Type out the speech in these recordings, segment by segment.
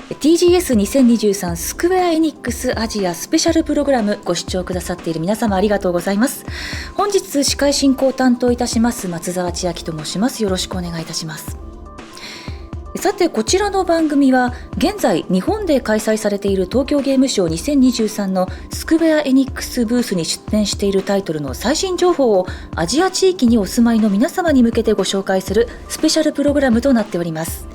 TGS2023 スクウェアエニックスアジアスペシャルプログラム、ご視聴くださっている皆様ありがとうございます。本日司会進行を担当いたします松澤千明と申します。よろしくお願いいたします。さて、こちらの番組は現在日本で開催されている東京ゲームショウ2023のスクウェアエニックスブースに出展しているタイトルの最新情報をアジア地域にお住まいの皆様に向けてご紹介するスペシャルプログラムとなっております。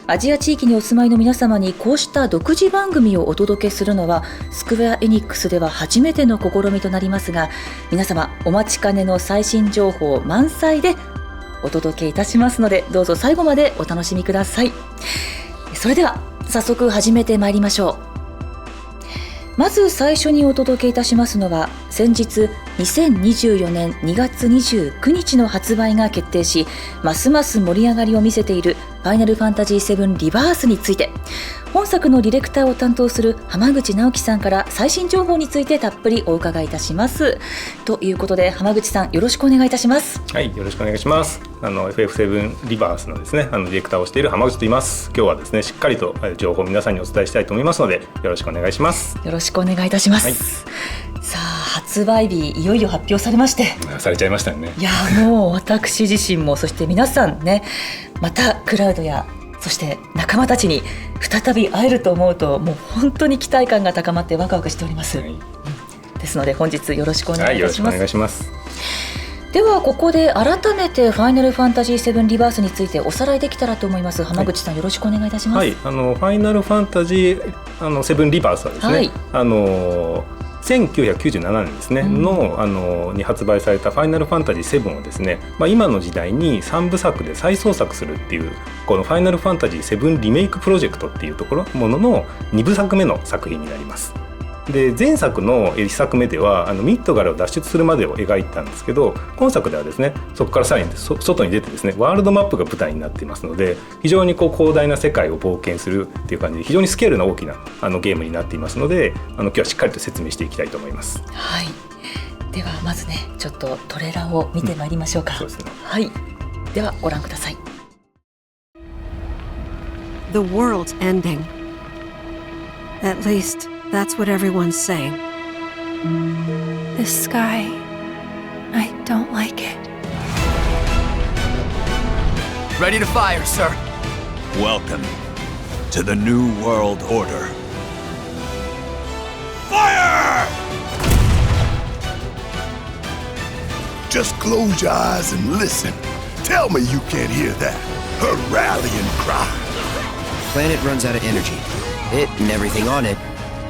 アジア地域にお住まいの皆様にこうした独自番組をお届けするのはスクウェアエニックスでは初めての試みとなりますが、皆様お待ちかねの最新情報満載でお届けいたしますので、どうぞ最後までお楽しみください。それでは早速始めてまいりましょう。まず最初にお届けいたしますのは、先日2024年2月29日の発売が決定し、ますます盛り上がりを見せているファイナルファンタジー7リバースについて、本作のディレクターを担当する浜口直樹さんから最新情報についてたっぷりお伺いいたします。ということで、浜口さんよろしくお願いいたします。はい、よろしくお願いします。FF7 リバースのですね、ディレクターをしている浜口と言います。今日はですね、しっかりと情報を皆さんにお伝えしたいと思いますので、よろしくお願いします。よろしくお願いいたします。はい、さあ、発売日いよいよ発表されまして、されちゃいましたよね。いや、もう私自身も、そして皆さんね、またクラウドやそして仲間たちに再び会えると思うと、もう本当に期待感が高まってワクワクしております。はい、ですので本日よろしくお願いいたします。よろしくお願いします。ではここで改めてファイナルファンタジー7リバースについておさらいできたらと思います。浜口さん、よろしくお願いいたします。はい、ファイナルファンタジー7リバースはですね、はい、1997年ですね、に発売されたファイナルファンタジー7をですね、今の時代に3部作で再創作するっていう、このファイナルファンタジー7リメイクプロジェクトっていうものの2部作目の作品になります。で、前作の1作目ではミッドガルを脱出するまでを描いたんですけど、今作ではですね、そこからさらに外に出てですね、ワールドマップが舞台になっていますので、非常に広大な世界を冒険するっていう感じで、非常にスケールの大きなゲームになっていますので、今日はしっかりと説明していきたいと思います。はい、ではまずね、ちょっとトレーラーを見てまいりましょうか。そうですね。はい、ではご覧ください。 The world's ending. At least that's what everyone's saying. The sky, I don't like it. Ready to fire, sir. Welcome to the New World Order. Fire! Just close your eyes and listen. Tell me you can't hear that. Her rallying cry. Planet runs out of energy. It and everything on it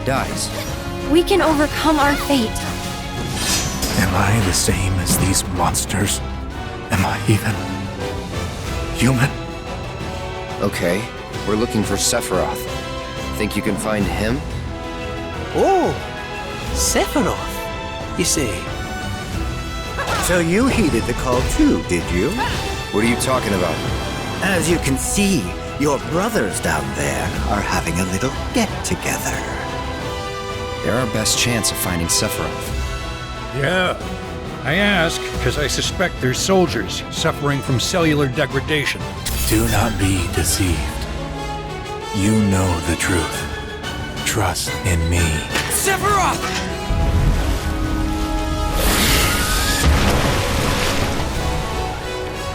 dies. We can overcome our fate. Am I the same as these monsters? Am I even human? Okay, we're looking for Sephiroth. Think you can find him? Oh, Sephiroth, you see. So you heeded the call too, did you? What are you talking about? As you can see, your brothers down there are having a little get-together. They're our best chance of finding Sephiroth. Yeah, I ask because I suspect they're soldiers suffering from cellular degradation. Do not be deceived. You know the truth. Trust in me. Sephiroth!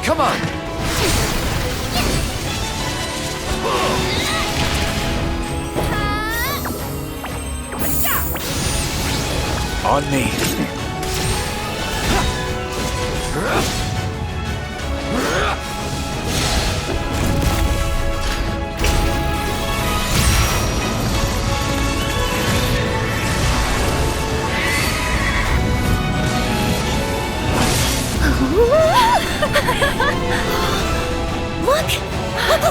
Come on! On me. Look!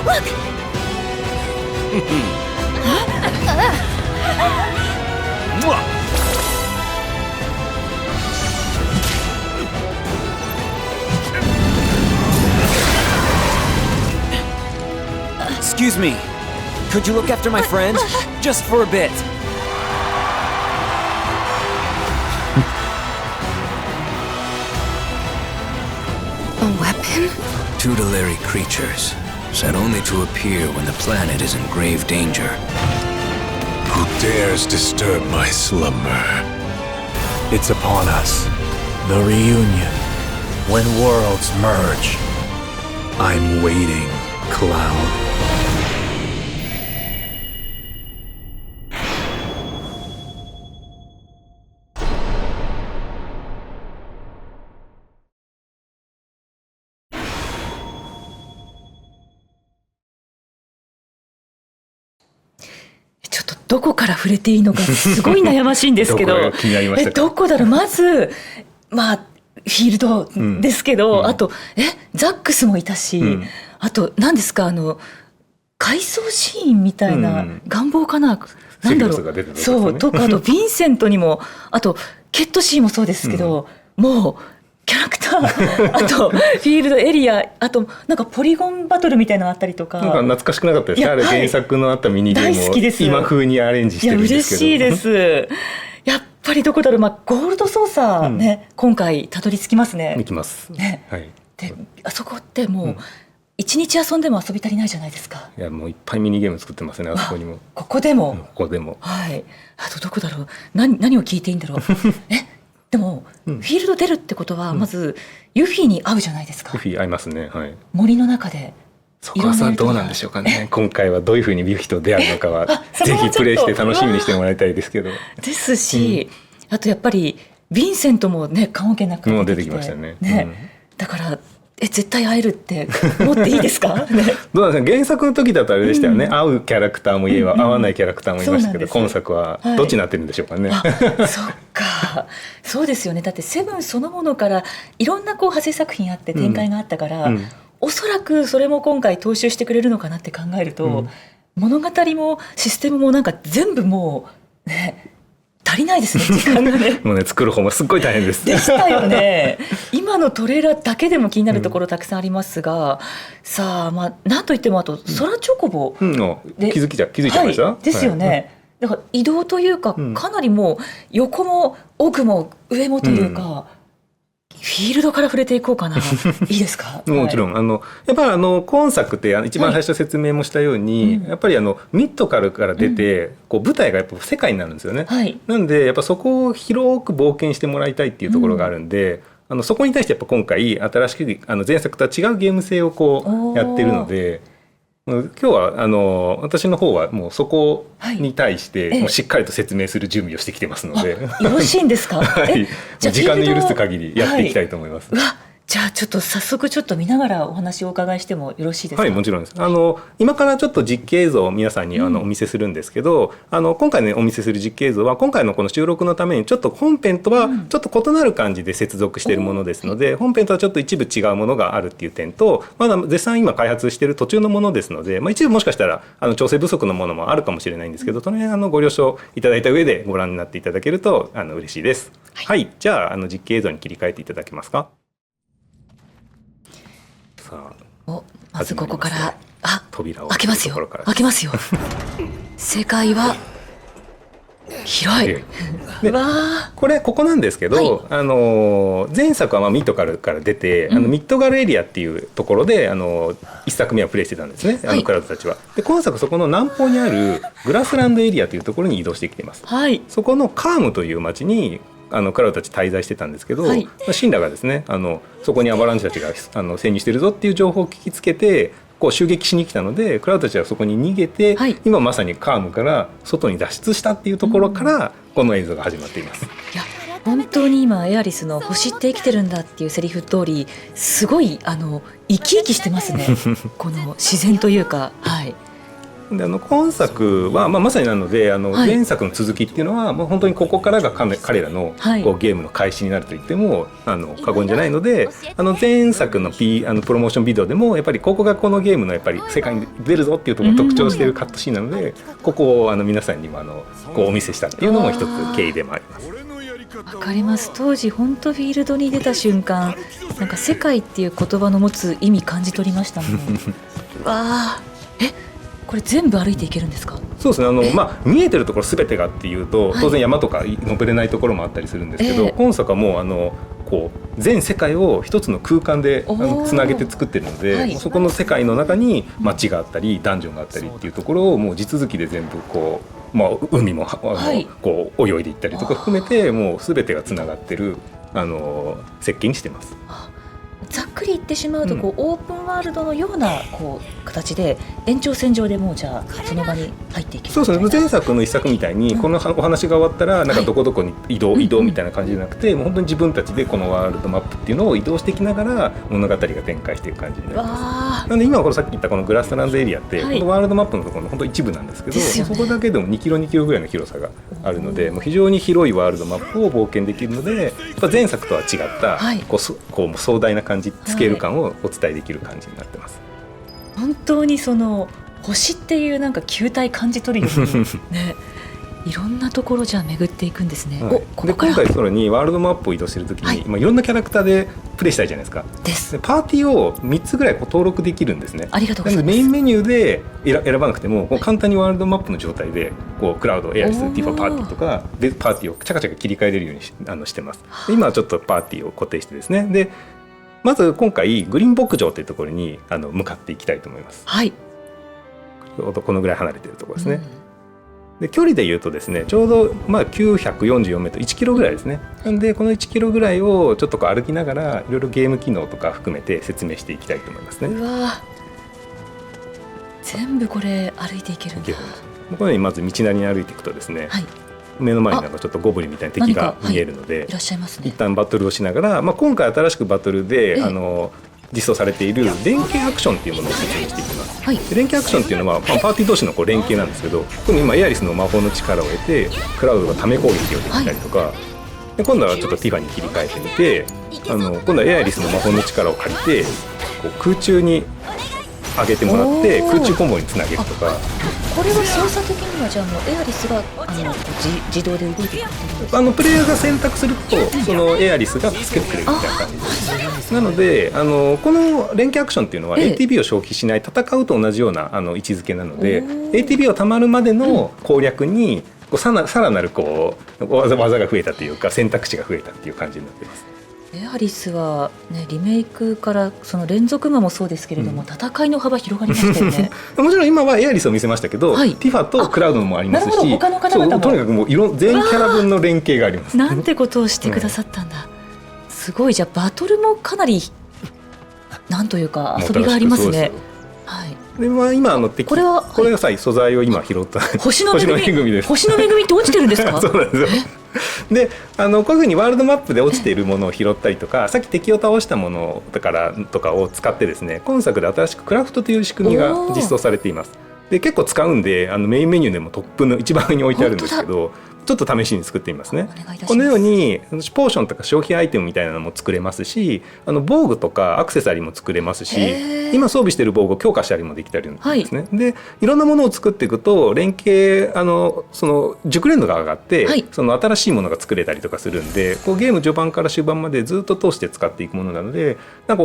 Look! Excuse me. Could you look after my friend? Just for a bit. A weapon? Tutelary creatures. set only to appear when the planet is in grave danger. Who dares disturb my slumber? It's upon us. The reunion. When worlds merge. I'm waiting, Cloud.ちょっとどこから触れていいのかすごい悩ましいんですけどどこが気になりましたか？どこだろう。まずまあフィールドですけど、あとザックスもいたし、あと何ですか回想シーンみたいな願望かな、なんだろう、そうとか、あとヴィンセントにも、あとケットシーンもそうですけど、もうキャラクターあとフィールドエリア、あとなんかポリゴンバトルみたいなのあったりとか、なんか懐かしくなかったですか？あれ原作のあったミニゲームを今風にアレンジしてるんですけど。いや嬉しいです。やっぱりどこだろう、ゴールドソーサーね、今回たどり着きますね。行きますね。はい。であそこってもう一日遊んでも遊び足りないじゃないですか。いやもういっぱいミニゲーム作ってますね、あそこにも。ここでも。はい。あとどこだろう、何を聞いていいんだろう。でも、フィールド出るってことはまずユフィに会うじゃないですか。ユフィ会いますね。はい。森の中で。そこはさどうなんでしょうかね。今回はどういうふうにユフィと出会うのかはぜひプレイして楽しみにしてもらいたいですけど。ですし、あとやっぱりヴィンセントもね、棺桶の中もう出てきましたね。だから絶対会えるって思っていいですか？どうなんですか？原作の時だとあれでしたよね。会うキャラクターもいれば会わないキャラクターもいましたけど、今作はどっちになってるんでしょうかね。そっか、そうですよね。だってセブンそのものからいろんな派生作品あって展開があったから、おそらくそれも今回踏襲してくれるのかなって考えると、物語もシステムもなんか全部もうね足りないですね、時間がね。もうね、作る方もすっごい大変です。でしたよね。今のトレーラーだけでも気になるところたくさんありますが、さあなんといってもあと空チョコボ、気づいちゃいました？ですよね。だから移動というか、かなりもう横も奥も上もというか、フィールドから触れていこうかな。いいですか？もちろんやっぱり今作って一番最初説明もしたように、やっぱりミッドカルから出て、舞台がやっぱ世界になるんですよね。なんでやっぱそこを広く冒険してもらいたいっていうところがあるんで、そこに対してやっぱ今回新しく前作とは違うゲーム性をやってるので、今日は私の方はもうそこに対してもうしっかりと説明する準備をしてきてますので、よろしいんですか？はい、時間の許す限りやっていきたいと思います。じゃあちょっと早速ちょっと見ながらお話をお伺いしてもよろしいですか？はい、もちろんです。今からちょっと実景映像を皆さんにお見せするんですけど、今回ねお見せする実景映像は今回のこの収録のためにちょっと本編とはちょっと異なる感じで接続しているものですので、本編とはちょっと一部違うものがあるっていう点と、まだ絶賛今開発している途中のものですので、一部もしかしたら調整不足のものもあるかもしれないんですけど、その辺ご了承いただいた上でご覧になっていただけると嬉しいです。はい、じゃあ実景映像に切り替えていただけますか？まずここから扉を開けますよ。開けますよ。世界は広い。でここなんですけど、前作はミッドガルから出て、ミッドガルエリアっていうところで一作目はプレイしてたんですね、クラウドたちは。で今作そこの南方にあるグラスランドエリアというところに移動してきています。そこのカームという町にクラウドたち滞在してたんですけど、シンラがですねそこにアバランチたちが潜入してるぞっていう情報を聞きつけて襲撃しに来たので、クラウドたちはそこに逃げて、今まさにカームから外に脱出したっていうところからこの映像が始まっています。いや本当に今エアリスの星って生きてるんだっていうセリフ通り、すごい生き生きしてますね。この自然というか。で今作は、まさになので前作の続きっていうのはもう本当にここからが彼らのゲームの開始になると言っても過言じゃないので、前作の、プロモーションビデオでもやっぱりここがこのゲームのやっぱり世界に出るぞっていうところを特徴しているカットシーンなので、ここを皆さんにもお見せしたっていうのも一つ経緯でもあります。わかります。当時本当フィールドに出た瞬間、なんか世界っていう言葉の持つ意味感じ取りましたもん。わー、これ全部歩いていけるんですか？そうですね。見えてるところ全てがっていうと当然山とか登れないところもあったりするんですけど、今作はもうこう全世界を一つの空間でつなげて作ってるので、はい、そこの世界の中に街があったりダンジョンがあったりっていうところをもう地続きで全部こう、まあ、海もこう泳いでいったりとか含めてもう全てがつながってる設計にしてます。ざっくり言ってしまうとこう、オープンワールドのようなこう形で延長線上でもうじゃあその場に入っていける。そうですね、前作の一作みたいにこのお話が終わったらなんかどこどこに移動みたいな感じじゃなくて、もう本当に自分たちでこのワールドマップっていうのを移動していきながら物語が展開していく感じになります。なので今はこのさっき言ったこのグラスランドエリアって、このワールドマップのところの本当一部なんですけど、そこだけでも2キロ2キロぐらいの広さがあるので、もう非常に広いワールドマップを冒険できるので、やっぱ前作とは違ったこう壮大な感じ、スケール感をお伝えできる感じになってます。本当にその星っていうなんか球体感じ取るようにね、いろんなところじゃ巡っていくんですね。で今回それにワールドマップを移動しているときに、いろんなキャラクターでプレイしたいじゃないですか。でパーティーを3つぐらい登録できるんですね。ありがとうございます。なのでメインメニューで選ばなくても、簡単にワールドマップの状態でこうクラウド、エアリス、ティファパーティーとかでパーティーをチャカチャカ切り替えれるようにしてます。で今はちょっとパーティーを固定してですね、でまず今回グリーン牧場というところに向かっていきたいと思います。はい。このぐらい離れているところですね。で距離でいうとですね、ちょうど944メートル、1キロぐらいですね。なんでこの1キロぐらいをちょっとこう歩きながらいろいろゲーム機能とか含めて説明していきたいと思いますね。うわ、全部これ歩いていけるんだ。このようにまず道なりに歩いていくとですね、目の前になんかちょっとゴブリンみたいな敵が見えるので、いらっしゃいますね。一旦バトルをしながら、今回新しくバトルで実装されている連携アクションっていうものを説明していきます。連携アクションっていうのは、パーティー同士の連携なんですけど、今エアリスの魔法の力を得てクラウドがため攻撃をできたりとか、で今度はちょっとティファに切り替えてみて、今度はエアリスの魔法の力を借りてこう空中に上げてもらって空中コンボにつなげるとか。これは操作的にはじゃあもうエアリスが自動で動いていくプレイヤーが選択するとそのエアリスが助けてくれるみたいな感じです。なのでこの連携アクションっていうのは ATB を消費しない、戦うと同じような位置づけなので、ATB をたまるまでの攻略にさらなる技が増えたというか選択肢が増えたっていう感じになっています。エアリスは、ね、リメイクからその連続魔もそうですけれども、戦いの幅広がりましたよね。もちろん今はエアリスを見せましたけど、ティファとクラウドもありますし、他の方々もとにかくもう全キャラ分の連携があります。なんてことをしてくださったんだ。すごい。じゃあバトルもかなりなんというか遊びがありますね。で今これが素材を今拾った星の恵みです。星の恵みって落ちてるんですか？そうなんですよ。でこういうふうにワールドマップで落ちているものを拾ったりとか、さっき敵を倒したものとかを使ってですね、今作で新しくクラフトという仕組みが実装されています。で結構使うんでメインメニューでもトップの一番上に置いてあるんですけど、ちょっと試しに作ってみますね。このようにポーションとか消費アイテムみたいなのも作れますし、防具とかアクセサリーも作れますし、今装備している防具を強化したりもできたりするんですね。でいろんなものを作っていくと連携その熟練度が上がって、その新しいものが作れたりとかするんで、ゲーム序盤から終盤までずっと通して使っていくものなので、なんか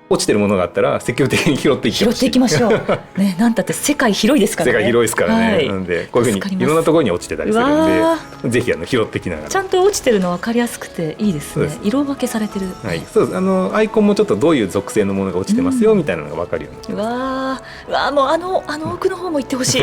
落ちてるものがあったら積極的に拾っていってほしい。拾っていきましょう。ね、なんたって世界広いですからね。世界広いですからね。なのでこういうふうにいろんなところに落ちてたりするんで、ぜひ拾ってきながら。ちゃんと落ちてるの分かりやすくていいですね。色分けされてる。そうです。アイコンもちょっとどういう属性のものが落ちてますよみたいなのが分かるように。わあ、もう奥の方も行ってほしい。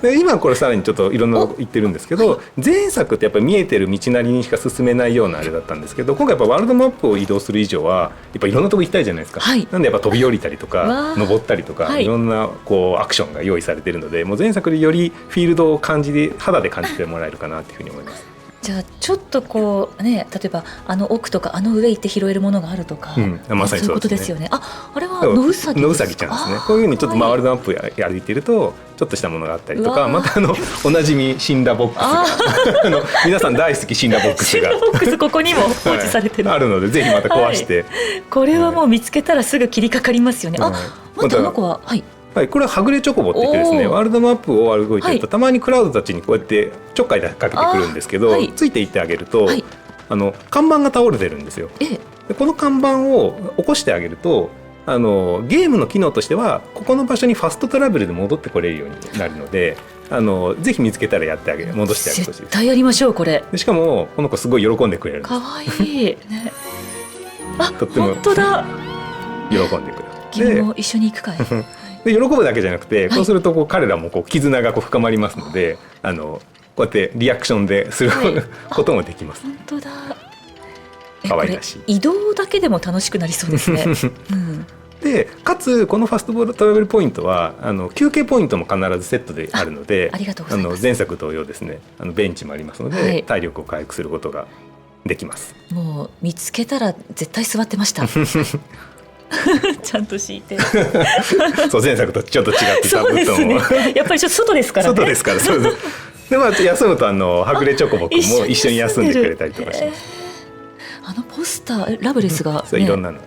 で今これさらにちょっといろんなとこ行ってるんですけど、前作ってやっぱり見えてる道なりにしか進めないようなあれだったんですけど、今回やっぱワールドマップを移動する以上はやっぱいろんなとこ行きたいじゃないですか。なんでやっぱ飛び降りたりとか登ったりとか、いろんなアクションが用意されているので、もう前作でよりフィールドを肌で感じてもらえるかなというふうに思います。じゃあちょっと例えば奥とか上行って拾えるものがあるとか、まさにそういうことですよね。あれは野ウサギちゃんですね。こういうふうにちょっとワールドマップ歩いているとちょっとしたものがあったりとか、またおなじみシンラボックスが皆さん大好きシンラボックスがシンラボックスここにも放置されてる、あるので、ぜひまた壊して、これはもう見つけたらすぐ切りかかりますよね。また子はこれははぐれチョコボって言ってですね、ワールドマップを歩いてると、たまにクラウドたちにこうやってちょっかいかけてくるんですけど、ついていってあげると、看板が倒れてるんですよ。でこの看板を起こしてあげるとゲームの機能としてはここの場所にファストトラベルで戻ってこれるようになるので、ぜひ見つけたらやってあげる、戻してあげてほしいです。絶対やりましょうこれ。でしかもこの子すごい喜んでくれるんです。かわいい、ね。とっても本当だ。喜んでくれる。君も一緒に行くかい。で喜ぶだけじゃなくて、こうすると彼らも絆が深まりますので、こうやってリアクションでする、こともできます。本当だ。可愛らしい。移動だけでも楽しくなりそうですね。でかつこのファストトラベルポイントは休憩ポイントも必ずセットであるので、ありがとうございます。前作同様ですね、ベンチもありますので、体力を回復することができます。もう見つけたら絶対座ってました。ちゃんと敷いて。そう、前作とちょっと違って座布団も、やっぱりちょっと外ですからね。外ですから。そうそう。で休むとはぐれチョコボくんも一緒に休んでくれたりとかします。ポスターラブレスが、いろんなのが。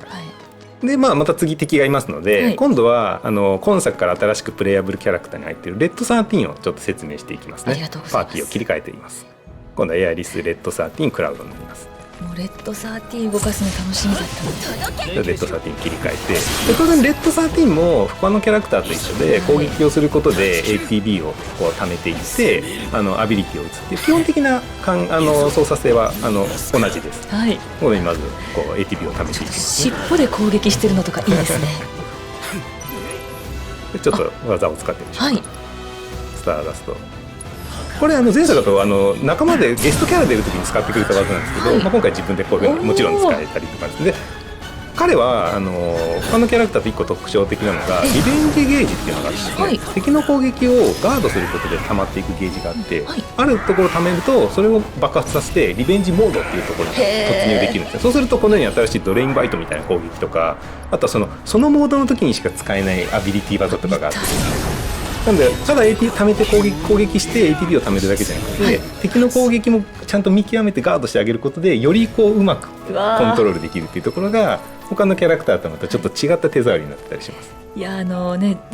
でまた次敵がいますので、今度は今作から新しくプレイヤブルキャラクターに入っているレッド13をちょっと説明していきますね。パーティーを切り替えています。今度はエアリスレッド13クラウドになります。もうレッド13動かすの楽しみだったので、レッド13切り替えて、で当然レッド13も他のキャラクターと一緒で攻撃をすることで ATB をこう貯めていってアビリティを打つっていう基本的な操作性は同じです。はい。ここでまずこう ATB を貯めていきます、尻尾で攻撃してるのとかいいですね。でちょっと技を使ってみましょう。はい。スターダスト。これ前作だと仲間でゲストキャラ出るときに使ってくれた技なんですけど、今回自分でこういうふうにもちろん使えたりとかですね。彼は他のキャラクターと一個特徴的なのがリベンジゲージっていうのがあってですね、敵の攻撃をガードすることで溜まっていくゲージがあって、あるところ溜めるとそれを爆発させてリベンジモードっていうところに突入できるんですよ。そうするとこのように新しいドレインバイトみたいな攻撃とか、あとはそのモードの時にしか使えないアビリティ技とかがあってですね、なんでただ AT 貯めて攻撃して ATB を貯めるだけじゃなくて、敵の攻撃もちゃんと見極めてガードしてあげることでよりうまくコントロールできるっていうところが他のキャラクターとまたちょっと違った手触りになってたりします。いや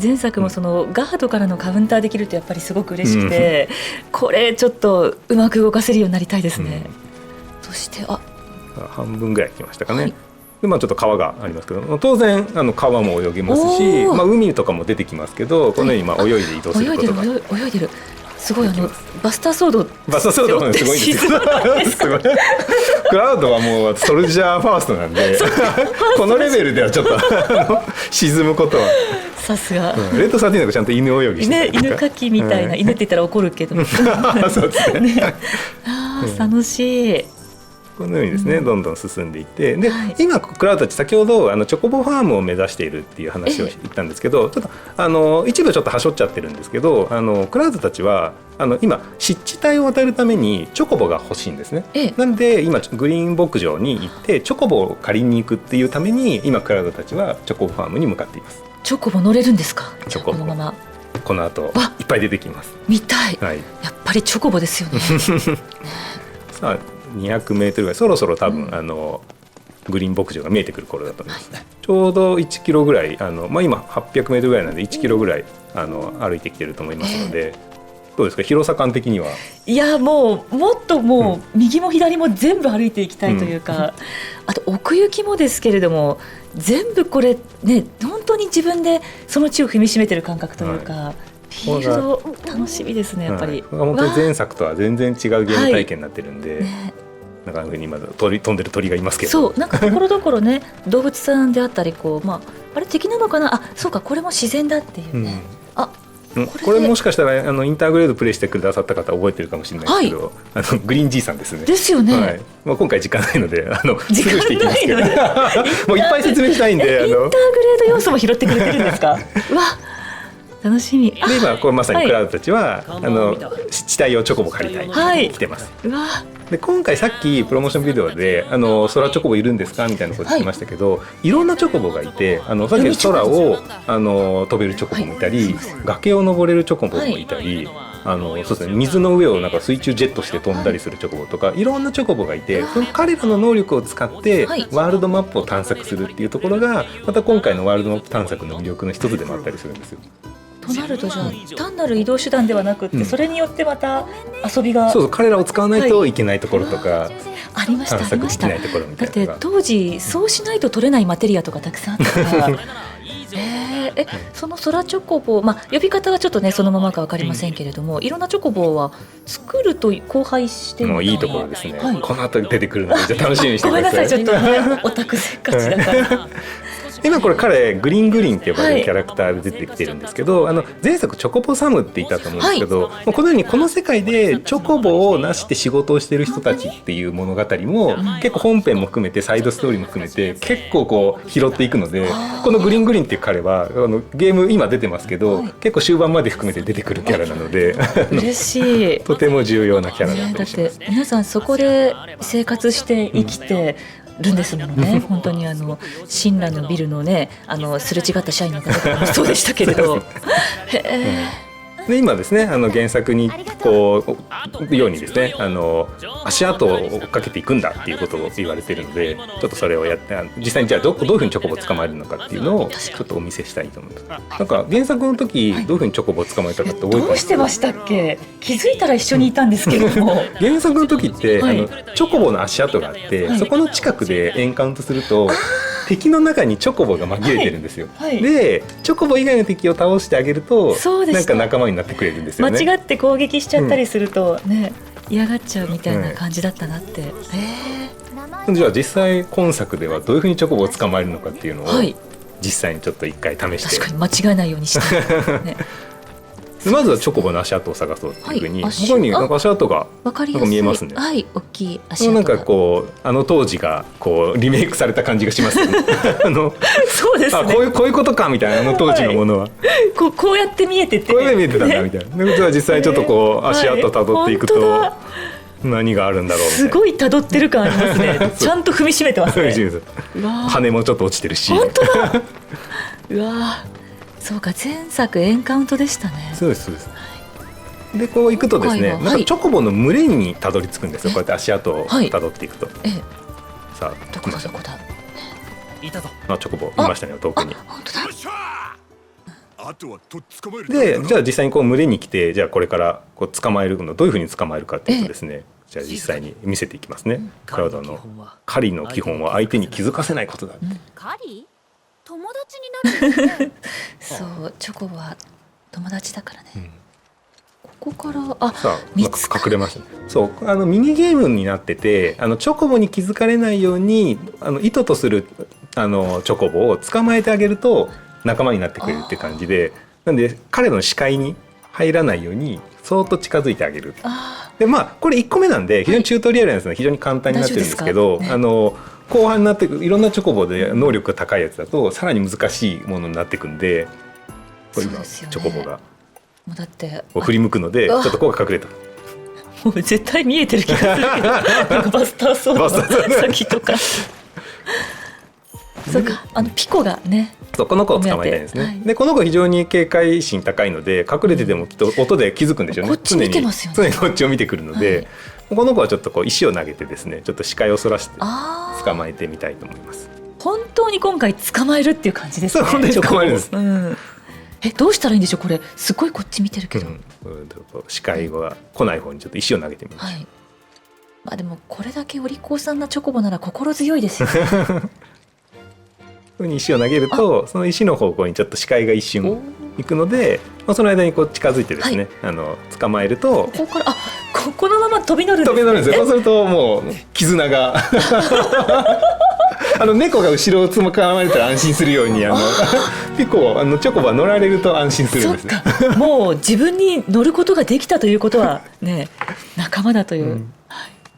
前作もガードからのカウンターできるとやっぱりすごく嬉しくて、これちょっとうまく動かせるようになりたいですね。そして半分ぐらい来ましたかね。でちょっと川がありますけど、当然川も泳げますし、海とかも出てきますけど、このように泳いで移動することが泳いでるすごいバスターソードもすごいんですよ。クラウドはもうソルジャーファーストなんでこのレベルではちょっと沈むことはさすが。レッド13なんかちゃんと犬泳ぎしてる、犬かきみたいな、犬って言ったら怒るけどそうですね。楽しい。このようにですね、どんどん進んでいって、で、今クラウドたち先ほどチョコボファームを目指しているっていう話を言ったんですけど、ちょっと一部ちょっとはしょっちゃってるんですけど、クラウドたちは今湿地帯を渡るためにチョコボが欲しいんですね。なんで今グリーン牧場に行ってチョコボを借りに行くっていうために今クラウドたちはチョコボファームに向かっています。チョコボ乗れるんですか？チョコボこのままこの後いっぱい出てきます。見たい、はい、やっぱりチョコボですよね。さあ200メートルぐらい、そろそろ多分、グリーン牧場が見えてくる頃だと思います、ちょうど1キロぐらい今800メートルぐらいなんで1キロぐらい歩いてきてると思いますので、どうですか広さ感的には。いやもっと右も左も全部歩いていきたいというか、あと奥行きもですけれども全部これね本当に自分でその地を踏みしめてる感覚というか、フィールド楽しみですねやっぱり。本当に前作とは全然違うゲーム体験になってるんで、なんかふうに今飛んでる鳥がいますけど、そうなんかところどころね動物さんであったりあれ敵なのかな、そうかこれも自然だっていうね、これもしかしたらインターグレードプレイしてくださった方覚えてるかもしれないですけど、グリーンじいさんですね。ですよね。今回時間ないのでスルーしていきますけどもういっぱい説明したいんで、インターグレード要素も拾ってくれてるんですか？うわ楽しみ。で今これまさにクラウドたちは湿地帯をチョコボ借りたいに来てます。で今回さっきプロモーションビデオで空チョコボいるんですかみたいなこと聞きましたけど、いろんなチョコボがいて、さっき空を飛べるチョコボもいたり、崖を登れるチョコボもいたり、そうですね、水の上をなんか水中ジェットして飛んだりするチョコボとか、いろんなチョコボがいて、その彼らの能力を使ってワールドマップを探索するっていうところがまた今回のワールドマップ探索の魅力の一つでもあったりするんですよ。となるとじゃあ単なる移動手段ではなくって、それによってまた遊びが、そう彼らを使わないといけないところとか、ありました探索できないところみたいな。だって当時そうしないと取れないマテリアとかたくさんあったからその空チョコボ、呼び方はちょっとねそのままか分かりませんけれども、いろんなチョコボは作ると交配してもういいところですね、はい、この後出てくるのでじゃあ楽しみにしてください。ごめんなさいちょっとねオタクせっかちだから今これ彼グリーングリーンって呼ばれるキャラクターで出てきてるんですけど、前作チョコボサムっていたと思うんですけど、このようにこの世界でチョコボをなして仕事をしてる人たちっていう物語も結構本編も含めてサイドストーリーも含めて結構こう拾っていくので、このグリーングリーンっていう彼はゲーム今出てますけど、結構終盤まで含めて出てくるキャラなので嬉しいとても重要なキャラだったりします。だって皆さんそこで生活して生きて、るんですものね。本当に新蘭のビルのねすれ違った社員の方とかもそうでしたけれどで今ですね原作にこうようにですね足跡を追っかけていくんだっていうことを言われているので、ちょっとそれをやって実際にじゃあどういうふうにチョコボを捕まえるのかっていうのをちょっとお見せしたいと思います。なんか原作の時どういうふうにチョコボを捕まえたかって覚えてます？どうしてましたっけ？気づいたら一緒にいたんですけども原作の時って、チョコボの足跡があって、そこの近くでエンカウントすると敵の中にチョコボが紛れてるんですよ、でチョコボ以外の敵を倒してあげるとなんか仲間になってくれるんですよね。間違って攻撃しちゃったりするとね、嫌がっちゃうみたいな感じだったなって、じゃあ実際今作ではどういうふうにチョコボを捕まえるのかっていうのを、実際にちょっと一回試して、確かに間違えないようにして、ねまずはチョコボの足跡を探そうっていうふうに、ここになんか足跡がなんか見えますね。はい、大きい足跡がなんかこう当時がこうリメイクされた感じがしますよねそうですね。こういうことかみたいな当時のものは、こうやって見えてて、こうやって見えてたんだみたいな。で実際ちょっとこう足跡たどっていくと、何があるんだろうみたいな。すごいたどってる感ありますねちゃんと踏みしめてますね羽もちょっと落ちてるし、本当だうわそうか、前作エンカウントでしたね。そうですそうです、でこう行くとですね、なんかチョコボの群れにたどり着くんですよ。こうやって足跡をたどっていくと、さあどこだどこだ、いたぞ。チョコボいましたね、遠くに。本当だ。あとはとっ捕まえる。でじゃあ実際にこう群れに来て、じゃあこれからこう捕まえるのどういうふうに捕まえるかっていうとですね、じゃあ実際に見せていきますね。クラウドの狩りの基本は相手に気づかせないことだ。狩り？友達になる、ね、そうチョコボは友達だからね、ここからさあ隠れましたね。そうミニゲームになってて、チョコボに気づかれないように意図とするチョコボを捕まえてあげると仲間になってくれるって感じで、なんで彼の視界に入らないようにそーっと近づいてあげる。でこれ1個目なんで非常にチュートリアルなんですね。非常に簡単になってるんですけど、後半になっていろんなチョコボで能力が高いやつだとさらに難しいものになっていくんで、これ今チョコボがもうだって振り向くのでちょっとここが隠れた。もう絶対見えてる気がするけどなんかバスターソードの先とかそうか、ピコがね、そうこの子を捕まえたいんですね、でこの子非常に警戒心高いので隠れててもきっと音で気づくんでしょうね。こっち見てますよね。常にこっちを見てくるので、この子はちょっとこう石を投げてですね、ちょっと視界をそらして捕まえてみたいと思います。本当に今回捕まえるっていう感じですね。そう本当に捕まえるんです、どうしたらいいんでしょう。これすごいこっち見てるけど、視界が来ない方にちょっと石を投げてみましょう。でもこれだけお利口さんなチョコボなら心強いですよねふうに石を投げるとその石の方向にちょっと視界が一瞬行くので、その間にこう近づいてですね、捕まえるとここからこのまま飛び乗るんですね。飛び乗るんですよ。そうするともう絆が猫が後ろを捕まえたら安心するようにピコチョコボは乗られると安心するんです。そっかもう自分に乗ることができたということはね仲間だという、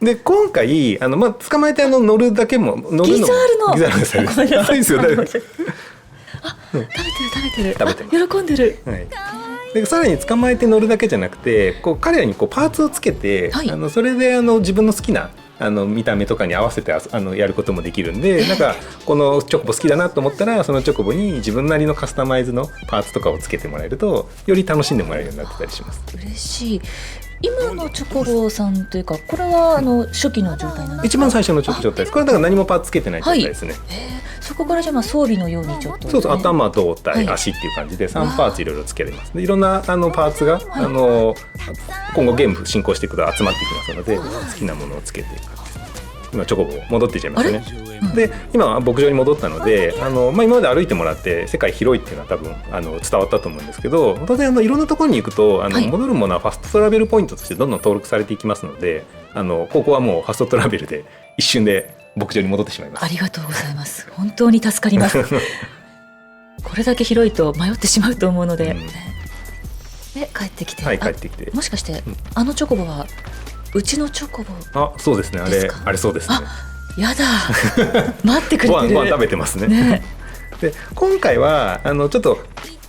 で今回捕まえて乗るだけも乗るのギザールのギザールがされる。ごめんなさいですよ大丈夫。食べてる喜んでる、でさらに捕まえて乗るだけじゃなくてこう彼らにこうパーツをつけて、それで自分の好きな見た目とかに合わせてやることもできるんで、なんかこのチョコボ好きだなと思ったらそのチョコボに自分なりのカスタマイズのパーツとかをつけてもらえるとより楽しんでもらえるようになってたりします。嬉しい。今のチョコボさんというかこれは初期の状態なんですか？一番最初の状態です。これだから何もパーツつけてない状態ですね。そこからじゃあ装備のようにちょっと、そう頭胴体、足っていう感じで3パーツいろいろつけられます。でいろんなパーツが、今後ゲーム進行していくと集まっていきますので、好きなものをつけていく感じです。今チョコボ戻っていっちゃいますね。で今は牧場に戻ったので今まで歩いてもらって世界広いっていうのは多分伝わったと思うんですけど、当然いろんなところに行くと戻るものはファストトラベルポイントとしてどんどん登録されていきますので、ここはもうファストトラベルで一瞬で牧場に戻ってしまいます。ありがとうございます。本当に助かりますこれだけ広いと迷ってしまうと思うので、で帰ってきて、はい、帰ってきて、もしかしてあのチョコボはうちのチョコボ？そうですね、あれそうですね。やだ待ってくれてる。ご飯食べてますね。で今回はちょっと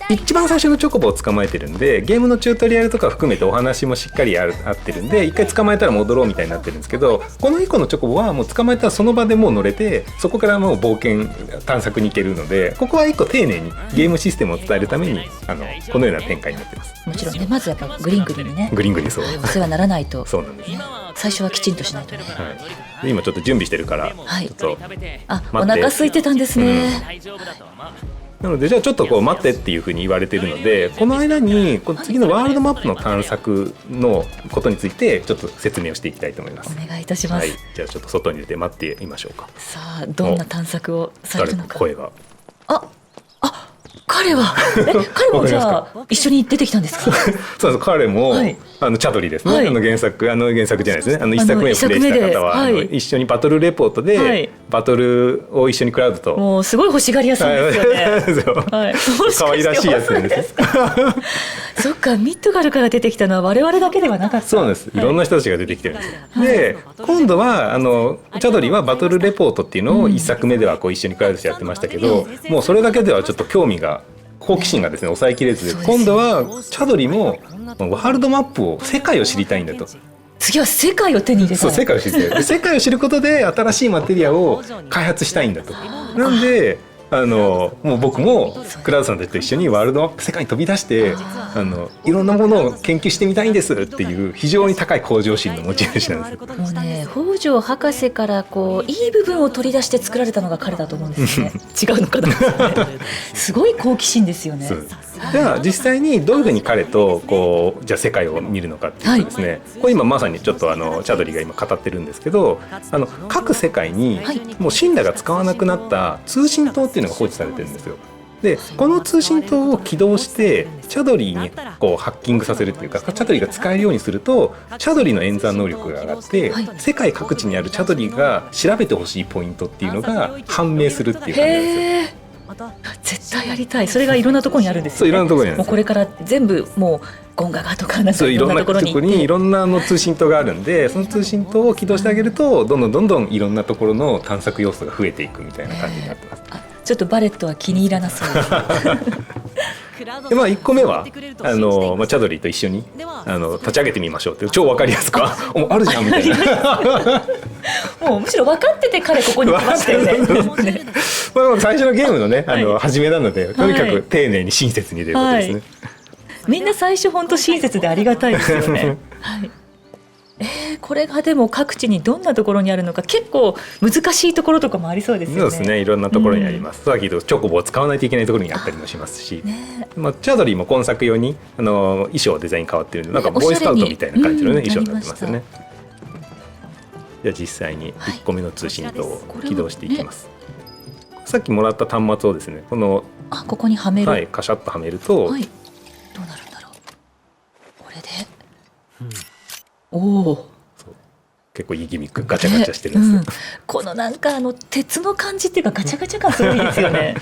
一番最初のチョコボを捕まえてるんで、ゲームのチュートリアルとか含めてお話もしっかり合ってるんで、一回捕まえたら戻ろうみたいになってるんですけど、この1個のチョコボはもう捕まえたらその場でもう乗れて、そこからもう冒険探索に行けるので、ここは1個丁寧にゲームシステムを伝えるためにこのような展開になってます。もちろんね、まずやっぱグリングリにね、グリングリそうお世話にならないと。そうなんです、最初はきちんとしないとね。で今ちょっと準備してるから、ちょっとお腹空いてたんですね。なのでじゃあちょっとこう待ってっていうふうに言われているので、この間にこの次のワールドマップの探索のことについてちょっと説明をしていきたいと思います。お願いいたします。じゃあちょっと外に出て待ってみましょうか。さあどんな探索をされるのか。声が。彼は彼もじゃあ一緒に出てきたんですか？そうです、彼も、チャドリーですね、原作じゃないですね、1作目をプレイした方は、一緒にバトルレポートで、バトルを一緒にクラウドと、もうすごい欲しがり屋さんですよね。可愛らしいやつなんです。そっか、ミッドガルから出てきたのは我々だけではなかった。そうなんです、いろんな人たちが出てきてるんですよ。で今度はチャドリーはバトルレポートっていうのを1作目ではこう一緒にクラウドしてやってましたけど、もうそれだけではちょっと興味が好奇心がですね抑えきれず、今度はチャドリもワールドマップを、世界を知りたいんだと。次は世界を手に入れたい。そう、世界を知りたい。世界を知ることで新しいマテリアを開発したいんだと。なんでもう僕もクラウドさんたちと一緒にワールドマップ世界に飛び出していろんなものを研究してみたいんですっていう非常に高い向上心の持ち主なんですよ。もうね、北条博士からこういい部分を取り出して作られたのが彼だと思うんですよね。違うのかなすごい好奇心ですよね。じゃあ実際にどういうふうに彼とこうじゃあ世界を見るのかっていうとですね、これ今まさにちょっとチャドリーが今語ってるんですけど、各世界にもうシンラが使わなくなった通信塔っていうのが放置されてるんですよ。でこの通信塔を起動してチャドリーにこうハッキングさせるっていうか、チャドリーが使えるようにするとチャドリーの演算能力が上がって、世界各地にあるチャドリーが調べてほしいポイントっていうのが判明するっていう感じなんですよ。絶対やりたい。それがいろんなところにあるんですよね。そう、いろんなところにあるんです。もうこれから全部もうゴンガガとかなんかいろんなところに行って、いろんな通信塔があるんで、その通信塔を起動してあげるとどんどんいろんなところの探索要素が増えていくみたいな感じになってます。ちょっとバレットは気に入らなそうですで1個目はチャドリーと一緒に立ち上げてみましょうって超わかりやすくあるじゃんみたいなもうむしろ分かってて彼ここに来ましたよね最初のゲームのね初めなので、とにかく丁寧に親切にということですね。みんな最初本当親切でありがたいですよね。これがでも各地にどんなところにあるのか、結構難しいところとかもありそうですよね。そうですね、いろんなところにあります。さっき言うとチョコボを使わないといけないところにあったりもしますし、チャドリーも今作用に衣装デザイン変わってるんで、なんかボーイスカウトみたいな感じの、衣装になってますよね。じゃあ実際に1個目の通信塔を起動していきます。さっきもらった端末をですね、ここにはめる、カシャッとはめると、どうなるんだろう。これで、おお、結構いいギミック、ガチャガチャしてるんですよ。このなんか鉄の感じっていうかガチャガチャ感すごいですよね。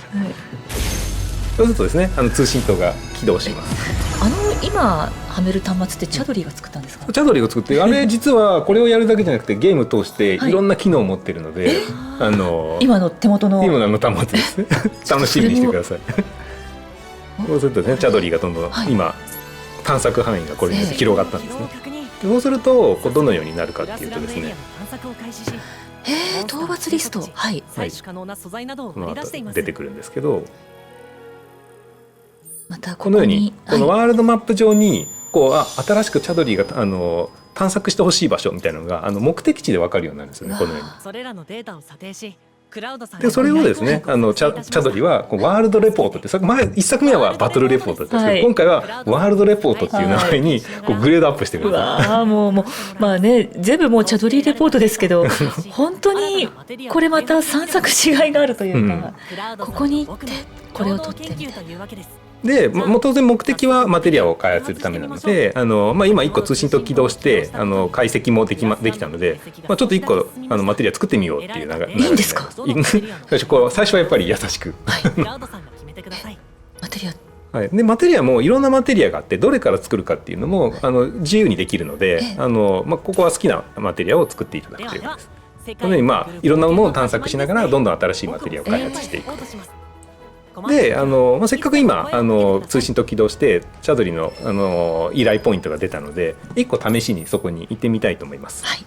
そうするとですね、通信塔が起動します。今はめる端末ってチャドリーが作ったんですか？チャドリーが作って、あれ実はこれをやるだけじゃなくてゲーム通していろんな機能を持ってるので、今の手元の端末ですね。楽しみにしてください。そうするとね、チャドリーがどんどん今探索範囲がこれによって広がったんですね。そうするとどのようになるかっていうとですね、討伐リスト、この後出てくるんですけど、またこのようにこのワールドマップ上に新しくチャドリーが探索してほしい場所みたいなのが目的地で分かるようになるんですよね。このようにそれらのデータを査定し、でそれをですねチャドリはこうワールドレポートって1作目はバトルレポートだったんですけど、今回はワールドレポートっていう名前にこうグレードアップしてるんです。もうまあね、全部もうチャドリーレポートですけど本当にこれまた3作違いがあるというか、ここに行ってこれを取ってみたいな。で当然目的はマテリアを開発するためなので今1個通信と起動して解析もできたので、ちょっと1個マテリア作ってみようっていう流れ。いいんですか？最初はやっぱり優しくマテリアはい、でマテリアもいろんなマテリアがあってどれから作るかっていうのも自由にできるのでここは好きなマテリアを作っていただくということです。このようにいろんなものを探索しながらどんどん新しいマテリアを開発していくと。でせっかく今通信と起動してチャドリの依頼ポイントが出たので1個試しにそこに行ってみたいと思います。はい、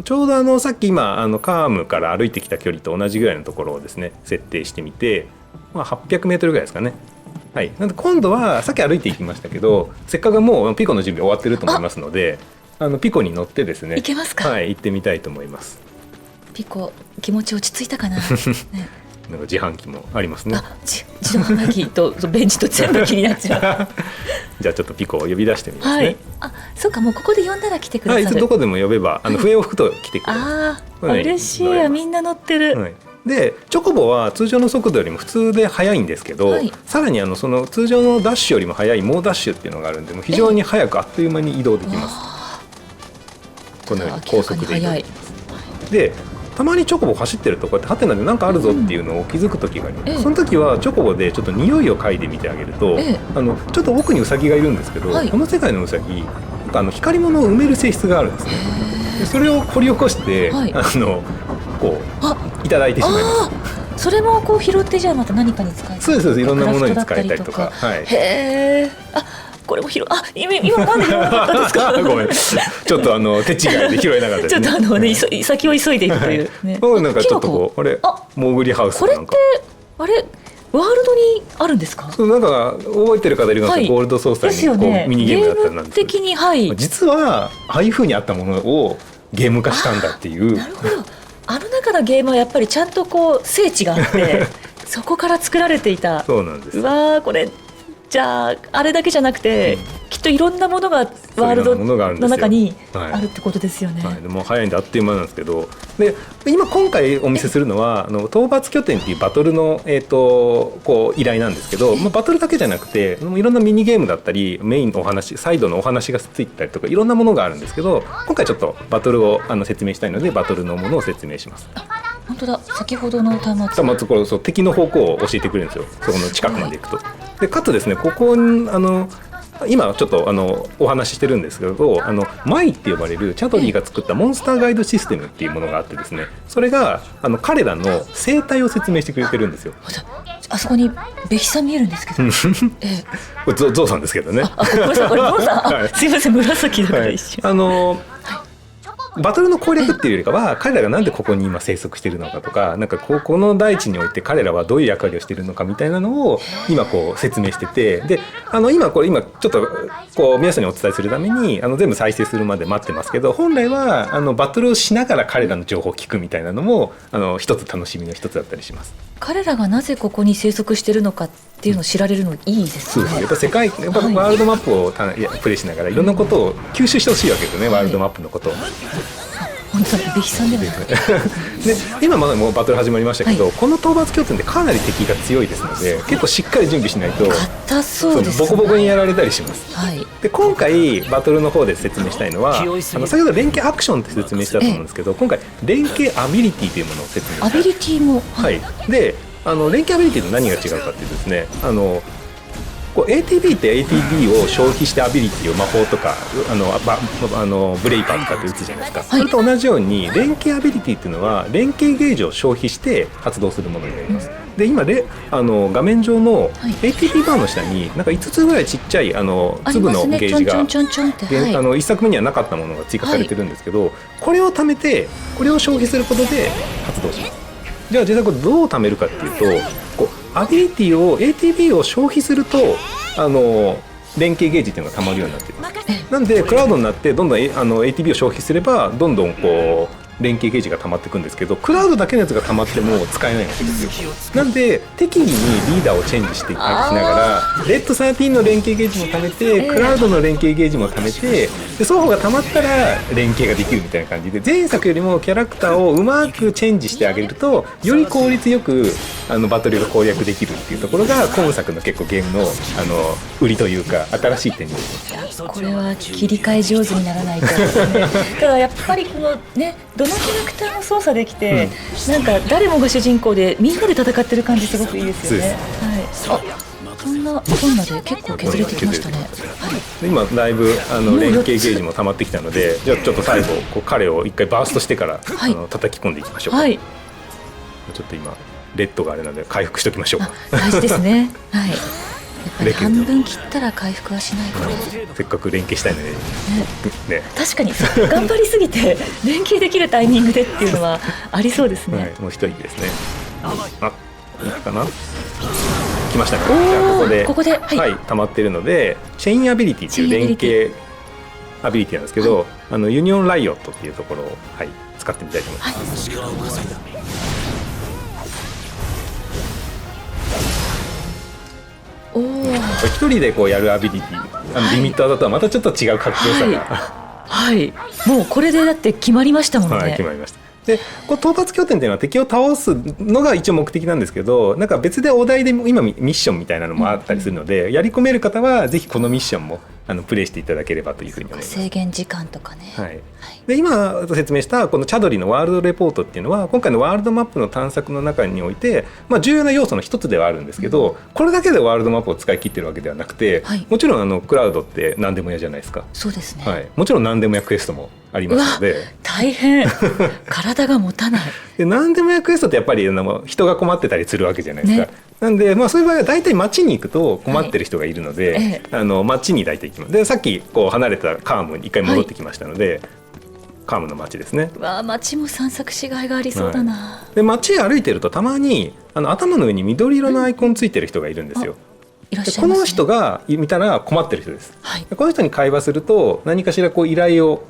ちょうどさっき今カームから歩いてきた距離と同じぐらいのところをですね設定してみて、800メートルぐらいですかね。はい、なので今度はさっき歩いていきましたけど、せっかくもうピコの準備終わってると思いますのでピコに乗ってですね行けますか？はい、行ってみたいと思います。ピコ気持ち落ち着いたかな、ね、なんか自販機もありますね。自動販売機とベンチと全部気になっちゃうじゃあちょっとピコを呼び出してみますね。はい、そうか、もうここで呼んだら来てくださる。はい、どこでも呼べば笛を吹くと来てくれる。嬉しい、みんな乗ってる。はい、でチョコボは通常の速度よりも普通で速いんですけど、さらにその通常のダッシュよりも速い猛ダッシュっていうのがあるんで、もう非常に速くあっという間に移動できます。このように高速で移動できます。でたまにチョコボ走ってるとこうやってハテナで何かあるぞっていうのを気づく時があります。その時はチョコボでちょっと匂いを嗅いでみてあげると、ちょっと奥にウサギがいるんですけど、この世界のウサギ光り物を埋める性質があるんですね。でそれを掘り起こして、こういただいてしまいます。それもこう拾ってじゃあまた何かに使える。そうです、いろんなものに使えたりとか。へえ。これも今なんで拾わなかったんですか？ごめん、ちょっと手違いで拾えなかったですね。ちょっと先を急いでいくというね。なんかちょっとこうモーグリハウスなんか。これってワールドにあるんですか？そう、なんか覚えてる方いるので、ゴールドソーサーにこうミニゲームだったんですけど、的に実はああいう風にあったものをゲーム化したんだっていう。なるほど。中のゲームはやっぱりちゃんとこう聖地があってそこから作られていた。そうなんです。うわー、これじゃああれだけじゃなくて、きっといろんなものがワールドの中にあるってことですよね。でも早いんであっという間なんですけど、で今回お見せするのは討伐拠点っていうバトルのこう依頼なんですけど、バトルだけじゃなくていろんなミニゲームだったりメインのお話、サイドのお話がついてたりとかいろんなものがあるんですけど、今回ちょっとバトルを説明したいのでバトルのものを説明します。本当だ、先ほどの端末これ敵の方向を教えてくれるんですよ。そこの近くまで行くと。でかつですね、ここに今ちょっとお話ししてるんですけど、マイって呼ばれるチャドリーが作ったモンスターガイドシステムっていうものがあってですね、それが彼らの生態を説明してくれてるんですよ。あそこにベキさん見えるんですけど、これゾウさんですけどね。これゾウさん、すいません、紫だから一瞬。バトルの攻略っていうよりかは彼らがなんでここに今生息しているのかとか、なんかこの大地において彼らはどういう役割をしているのかみたいなのを今こう説明してて、で今ちょっとこう皆さんにお伝えするために全部再生するまで待ってますけど、本来はバトルをしながら彼らの情報を聞くみたいなのも一つ楽しみの一つだったりします。彼らがなぜここに生息しているのかっていうのを知られるのいいですね。そうです。やっぱ世界、ワールドマップをプレイしながらいろんなことを吸収してほしいわけですよね、ワールドマップのことを。本当にベキさんでもで今まだもうバトル始まりましたけど、この討伐拠点でかなり敵が強いですので、結構しっかり準備しないと硬そうですね。ボコボコにやられたりします。で今回バトルの方で説明したいのは、先ほど連携アクションって説明したと思うんですけど、今回連携アビリティというものを説明したい。アビリティもで連携アビリティと何が違うかっていうとですね、ATB って ATB を消費してアビリティを魔法とかブレイパーとかって打つじゃないですか、それと同じように連携アビリティっていうのは連携ゲージを消費して発動するものになります。で今画面上の ATB バーの下になんか5つぐらいちっちゃい粒のゲージが1作目にはなかったものが追加されてるんですけど、これを貯めてこれを消費することで発動します。じゃあ実際これどう貯めるかっていうと、アビリティを ATB を消費すると連携ゲージっていうのがたまるようになっています。なんでクラウドになってどんどんATB を消費すればどんどんこう連携ゲージが溜まっていくんですけど、クラウドだけのやつが溜まっても使えないわけですよ。なんで適宜にリーダーをチェンジしていきながら、レッド13の連携ゲージも溜めて、クラウドの連携ゲージも溜めて、で双方が溜まったら連携ができるみたいな感じで、前作よりもキャラクターをうまくチェンジしてあげると、より効率よくバトルが攻略できるっていうところが今作の結構ゲームの売りというか新しい点です。これは切り替え上手にならないとですね。ただやっぱりこのね、どのキャラクターも操作できて、なんか誰もが主人公でみんなで戦ってる感じすごくいいですよね。はい。そんなこんなで結構削れてきましたね。はい、今だいぶ連携ゲージも溜まってきたので、じゃあちょっと最後彼を一回バーストしてから、叩き込んでいきましょう。はい。ちょっと今レッドがあれなので回復しておきましょうか。大事ですね。はい。やっぱり半分切ったら回復はしないと。せっかく連携したいので、ね。確かに頑張りすぎて連携できるタイミングでっていうのはありそうですね。はい、もう一人ですね。いいかな。来ましたね。じゃあここではい、溜まっているので、チェインアビリティっていう連携アビリティなんですけど、ユニオンライオットっていうところを、はい、使ってみたいと思います。一人でこうやるアビリティ、リミッターだとはまたちょっと違うかっこよさが、はい、もうこれでだって決まりましたもんね。はい、決まりました。でこう討伐拠点っていうのは敵を倒すのが一応目的なんですけど、なんか別でお題で今ミッションみたいなのもあったりするので、やり込める方はぜひこのミッションもプレイしていただければというふうに思います。制限時間とかね。はい。で今説明したこのチャドリのワールドレポートっていうのは、今回のワールドマップの探索の中において、重要な要素の一つではあるんですけど、これだけでワールドマップを使い切ってるわけではなくて、もちろんクラウドって何でも屋じゃないですか。そうですね。はい。もちろん何でも屋クエストもありますので、大変体が持たない。で何でも屋クエストってやっぱり人が困ってたりするわけじゃないですか。なんでそういう場合は大体街に行くと困ってる人がいるので、街に大体行きます。でさっきこう離れたカームに一回戻ってきましたので、カームの街ですね。街も散策しがいがありそうだな。で街歩いてるとたまに頭の上に緑色のアイコンついてる人がいるんですよ。この人が見たら困ってる人です。この人に会話すると何かしらこう依頼を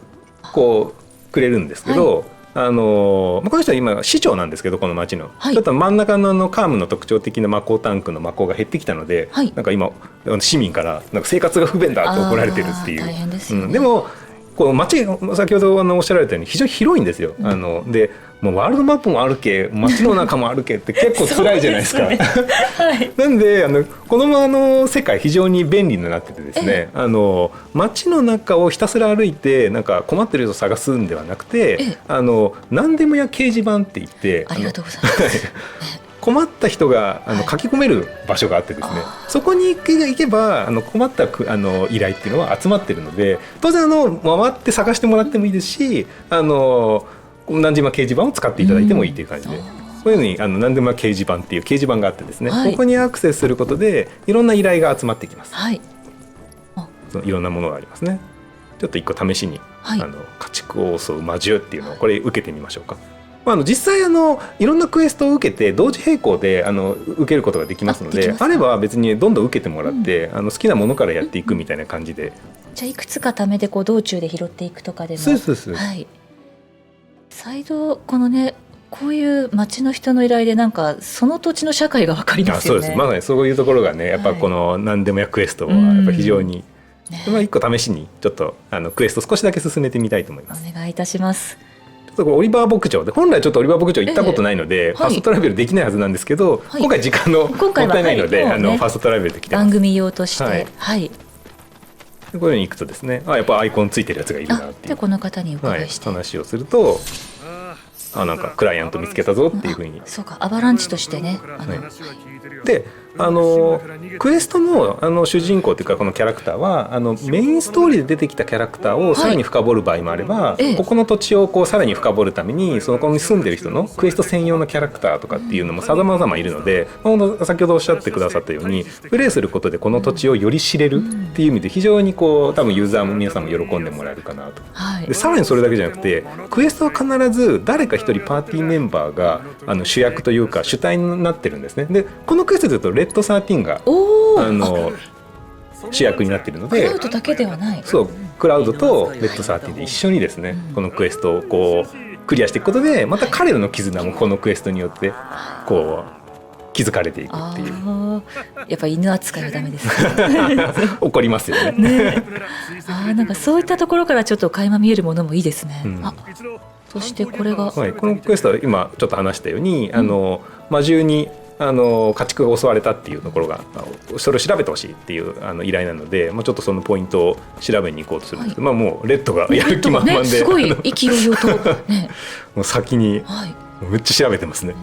こうくれるんですけど、この人は今市長なんですけど、この町の、ちょっと真ん中のカームの特徴的な魔法タンクの魔法が減ってきたので、なんか今市民からなんか生活が不便だって怒られてるっていう。大変ですよね。でもこの町先ほどおっしゃられたように非常に広いんですよ。でもうワールドマップもあるけ、街の中もあるけって結構辛いじゃないですか。なんでこの世界非常に便利になっててですね、街の中をひたすら歩いてなんか困ってる人を探すんではなくて、何でもや掲示板って言って、ありがとうございます。困った人が書き込める場所があってですね、そこに行けば困った依頼っていうのは集まってるので、当然回って探してもらってもいいですし、何でも掲示板を使っていただいてもいいという感じで、こういうふうに何でも掲示板っていう掲示板があってですね、ここにアクセスすることでいろんな依頼が集まってきます。いろんなものがありますね。ちょっと一個試しに、家畜を襲う魔獣っていうのをこれ受けてみましょうか。実際いろんなクエストを受けて同時並行で受けることができますので、あれば別にどんどん受けてもらって、好きなものからやっていくみたいな感じで、じゃあいくつか貯めてこう道中で拾っていくとかでも。そうです。はい。再度このね、こういう町の人の依頼でなんかその土地の社会が分かりますよね。そうです。まさにそういうところがね、やっぱこの何でもやクエストはやっぱ非常に、一個試しにちょっとクエスト少しだけ進めてみたいと思います。お願いいたします。オリバー牧場で、本来ちょっとオリバー牧場行ったことないので、ファーストトラベルできないはずなんですけど、今回時間のもったいないので、ファーストトラベルで来てます。番組用として、はい。こういうふうに行くとですね、やっぱアイコンついてるやつがいるなっていう。でこの方にお伺いして、話をすると、なんかクライアント見つけたぞっていうふうに。そうか、アバランチとしてね。でクエストの主人公というかこのキャラクターはメインストーリーで出てきたキャラクターをさらに深掘る場合もあれば、ここの土地をこうさらに深掘るためにそこに住んでる人のクエスト専用のキャラクターとかっていうのも様々いるので、先ほどおっしゃってくださったようにプレイすることでこの土地をより知れるっていう意味で非常に多分ユーザーも皆さんも喜んでもらえるかなと。でさらにそれだけじゃなくて、クエストは必ず誰か一人パーティーメンバーが主役というか主体になってるんですね。でこのクエストでいうとレッド13が主役になっているので、クラウドだけではない。そう、クラウドとレッド13で一緒にですね、このクエストをこうクリアしていくことでまた彼らの絆もこのクエストによってこう気づかれていくっていう。やっぱ犬扱いはダメですか怒りますよね。なんかそういったところからちょっと垣間見えるものもいいですね。そしてこれが、はい、このクエストは今ちょっと話したように、魔獣に家畜が襲われたっていうところがそれを調べてほしいっていう依頼なので、ちょっとそのポイントを調べに行こうとするんですけど、もうレッドがやる気満々で、すごい意気揚々と、もう先にめっちゃ調べてますね。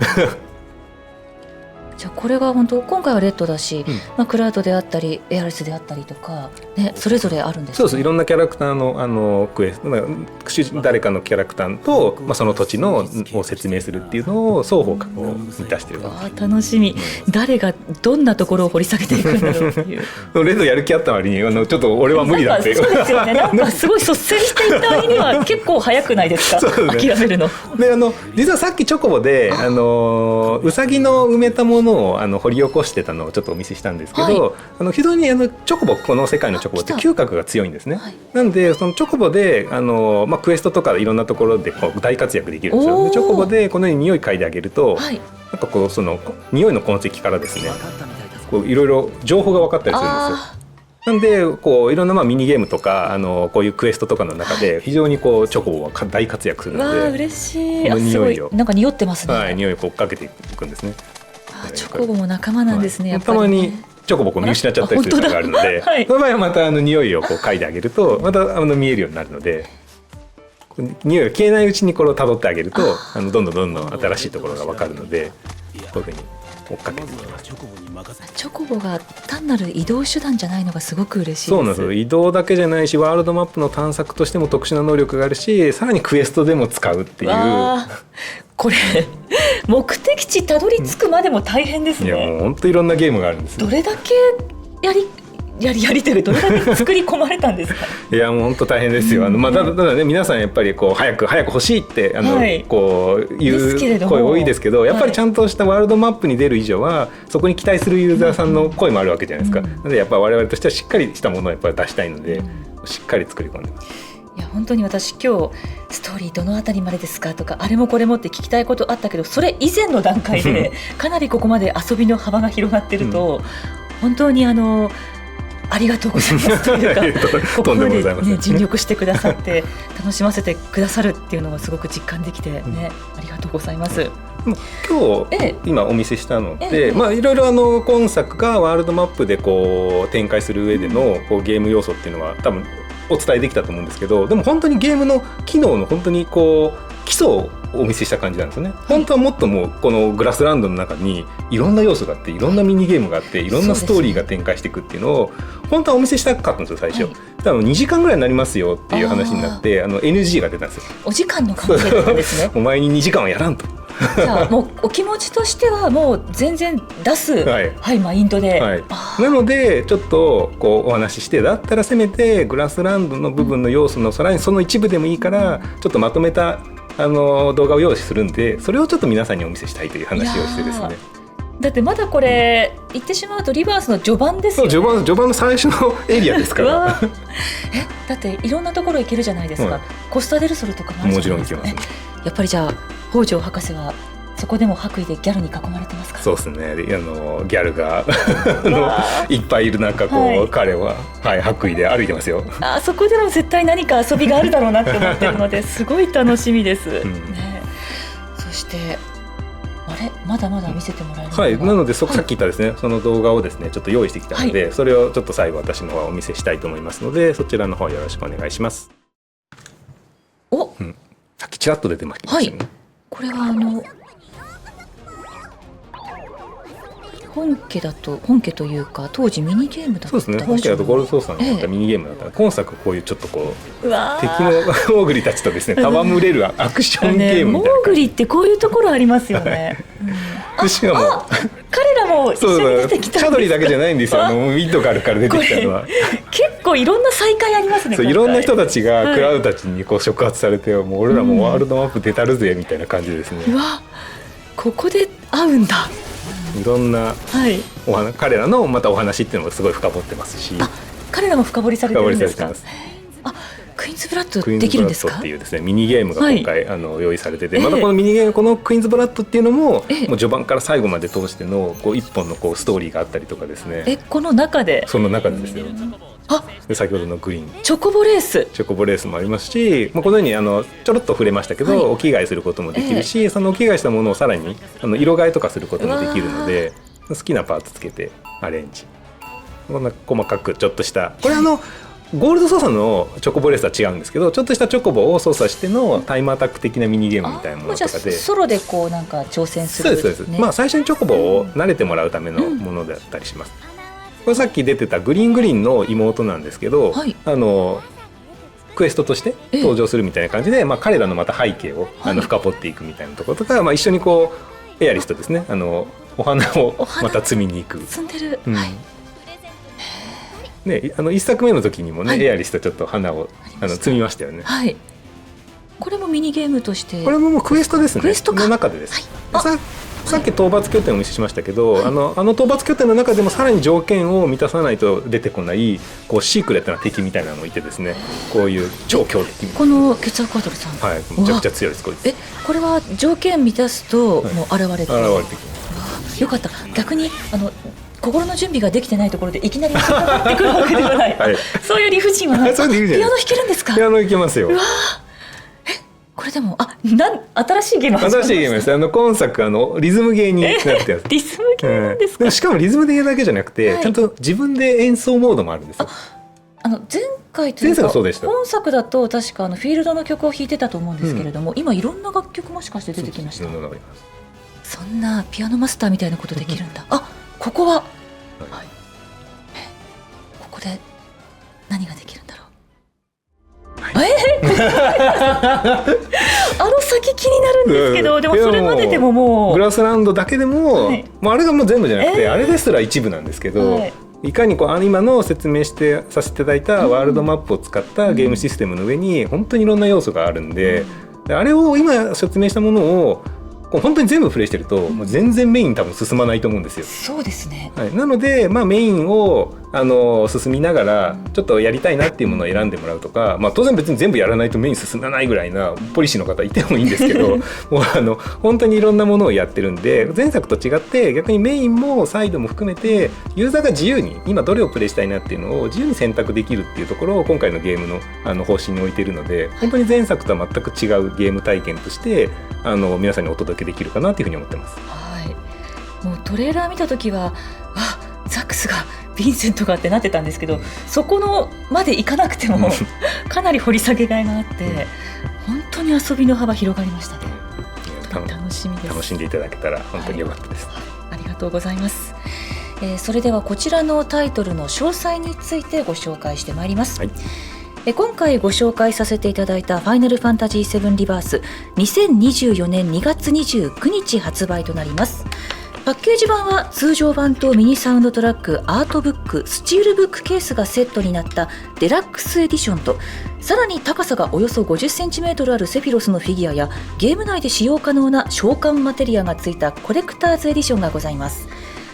じゃあこれが本当今回はレッドだし、クラウドであったりエアリスであったりとか、それぞれあるんですか？そうです。いろんなキャラクターのクエスト、誰かのキャラクターと、その土地のを説明するっていうのを双方がこう満たしてる。楽しみ。誰がどんなところを掘り下げていくんだろうっていう。レッドやる気あった割にちょっと俺は無理だって。そうですよね。なんかすごい率先していった割には結構早くないですか？諦めるの。で実はさっきチョコボでウサギの埋めたものを掘り起こしてたのをちょっとお見せしたんですけど、非常にチョコボ、この世界のチョコボって嗅覚が強いんですね。なんでそのチョコボでクエストとかいろんなところでこう大活躍できるんですよ。でチョコボでこのように匂い嗅いであげると、なんかこうその匂いの痕跡からですね、こういろいろ情報が分かったりするんですよ。なんでこういろんなミニゲームとかこういうクエストとかの中で非常にこうチョコボは大活躍するので、嬉しい。匂いをなんか匂ってますね。はい、匂いを追っかけていくんですね。チョコボも仲間なんですね。やっぱりたまにチョコボを見失っちゃったりすることがあるので、その場合はまた匂いをこう嗅いであげるとまた見えるようになるので、匂いが消えないうちにこれを辿ってあげるとどんどん新しいところが分かるので、こういうふうに追っかけていきます。チョコボが単なる移動手段じゃないのがすごく嬉しいです。そうなんですよ。移動だけじゃないし、ワールドマップの探索としても特殊な能力があるし、さらにクエストでも使うっていう。これ目的地たどり着くまでも大変ですね。いやもう本当いろんなゲームがあるんですよ。どれだけやりというか、どれだけ作り込まれたんですか？いやもう本当大変ですよ。ただね、皆さんやっぱりこう早く欲しいってこういう声多いですけど、やっぱりちゃんとしたワールドマップに出る以上はそこに期待するユーザーさんの声もあるわけじゃないですか。なのでやっぱ我々としてはしっかりしたものをやっぱり出したいので、しっかり作り込んでます。いや本当に私今日ストーリーどのあたりまでですかとか、あれもこれもって聞きたいことあったけど、それ以前の段階でかなりここまで遊びの幅が広がってると、本当にありがとうございますというかここまで、尽力してくださって楽しませてくださるっていうのがすごく実感できて、ありがとうございます。今日今お見せしたので、いろいろ今作がワールドマップでこう展開する上でのこうゲーム要素っていうのは多分お伝えできたと思うんですけど、でも本当にゲームの機能の本当にこう基礎をお見せした感じなんですよね。本当はもっともうこのグラスランドの中にいろんな要素があって、いろんなミニゲームがあって、いろんなストーリーが展開していくっていうのを本当はお見せしたかったんですよ最初。多分2時間ぐらいになりますよっていう話になって、NG が出たんですよ。お時間の関係だったんですね。お前に2時間はやらんと。じゃあもうお気持ちとしてはもう全然出す、マインドで、なのでちょっとこうお話しして、だったらせめてグラスランドの部分の要素のさらにその一部でもいいからちょっとまとめた動画を用意するんで、それをちょっと皆さんにお見せしたいという話をしてですね。だってまだこれ言ってしまうとリバースの序盤ですよね。序盤の最初のエリアですからだっていろんなところ行けるじゃないですか、コスタデルソルとかもあるじゃないですか。もちろん行けます、やっぱりじゃあ北条博士はそこでも白衣でギャルに囲まれてますか？そうですね。ギャルがいっぱいいる中こう彼は、白衣で歩いてますよ。そこでも絶対何か遊びがあるだろうなって思ってるのですごい楽しみです、そしてまだまだ見せてもらえるのが、なのでさっき言ったですね、その動画をですねちょっと用意してきたので、それをちょっと最後私の方はお見せしたいと思いますので、そちらの方よろしくお願いします。さっきちらっと出てましたね。これは本家というか当時ミニゲームだった。そうですね。本家だとゴールドソースさんがやったミニゲームだったら、今作こういうちょっとこう敵のモーグリたちとですね戯れるアクションゲームみたいな。モーグリってこういうところありますよね。しかも彼らも一緒に出てきたんです。チャドリだけじゃないんですよ。ミッドガルから出てきたのは結構いろんな再会ありますね。いろんな人たちがクラウドたちにこう触発されて、もう俺らもワールドマップ出たるぜみたいな感じですね。ここで会うんだ。いろんな彼らのまたお話っていうのもすごい深掘ってますし、彼らも深掘りされてるんですか？クイーンズブラッドできるんですか？クイーンズブラッドっていうですねミニゲームが今回、用意されてて、またこのミニゲームこのクイーンズブラッドっていうのも、もう序盤から最後まで通してのこう一本のこうストーリーがあったりとかですね。この中で？その中でですよ。で先ほどのグリーンチョコボレースもありますし、このようにちょろっと触れましたけど、お着替えすることもできるし、そのお着替えしたものをさらに色替えとかすることもできるので、好きなパーツつけてアレンジ、こんな細かくちょっとしたこれゴールド操作のチョコボレースは違うんですけど、ちょっとしたチョコボを操作してのタイムアタック的なミニゲームみたいなものとかで、ソロでこうなんか挑戦する、そうです、最初にチョコボを慣れてもらうためのものだったりします。これさっき出てたグリーンの妹なんですけど、クエストとして登場するみたいな感じで、彼らのまた背景を深掘っていくみたいなところとか、一緒にこうエアリストですね、お花をまた積みに行く。積んでる、1作目の時にもね、エアリストちょっと花を積みましたよね。これもミニゲームとして？これももうクエストですね。クエストの中でです。さっき討伐拠点をお見せしましたけど、討伐拠点の中でもさらに条件を満たさないと出てこないこうシークレットな敵みたいなのもいてですね、こういう超強敵みたいな。このケツアクアトルさん、めちゃくちゃ強いです。これは条件満たすともう現れてきます。よかった。逆に心の準備ができてないところでいきなりかかってくるわけではない、そういう理不尽はない。ピアノ弾けるんですか？ピアノ弾けますよ。これでも新しいゲームです。今作リズムゲーになってます。リズムゲーですか？でもしかもリズムゲーだけじゃなくて、ちゃんと自分で演奏モードもあるんですよ。前回というかそうでした。本作だと確かフィールドの曲を弾いてたと思うんですけれども、今いろんな楽曲もしかして出てきました。そんなピアノマスターみたいなことできるんだ。ここは、ここで何ができるんだろう。先気になるんですけど、でもそれまででももうグラスランドだけでも、あれがもう全部じゃなくて、あれですら一部なんですけど、いかに今の説明させていただいたワールドマップを使ったゲームシステムの上に本当にいろんな要素があるんで、あれを今説明したものを本当に全部プレイしてると、もう全然メイン多分進まないと思うんですよ。そうですね。なので、メインを進みながらちょっとやりたいなっていうものを選んでもらうとか、当然別に全部やらないとメイン進まないぐらいなポリシーの方いてもいいんですけどもう本当にいろんなものをやってるんで、前作と違って逆にメインもサイドも含めてユーザーが自由に今どれをプレイしたいなっていうのを自由に選択できるっていうところを今回のゲームの方針に置いているので、本当に前作とは全く違うゲーム体験として皆さんにお届けできるかなというふうに思ってます。もうトレーラー見た時はザックスがヴィンセントがってなってたんですけど、そこのまでいかなくてもかなり掘り下げがいがあって、本当に遊びの幅広がりましたね。楽しみです。楽しんでいただけたら本当に良かったです。ありがとうございます。それではこちらのタイトルの詳細についてご紹介してまいります。今回ご紹介させていただいたファイナルファンタジー7リバース、2024年2月29日発売となります。パッケージ版は通常版とミニサウンドトラック、アートブック、スチールブックケースがセットになったデラックスエディションと、さらに高さがおよそ 50cm あるセフィロスのフィギュアやゲーム内で使用可能な召喚マテリアがついたコレクターズエディションがございます。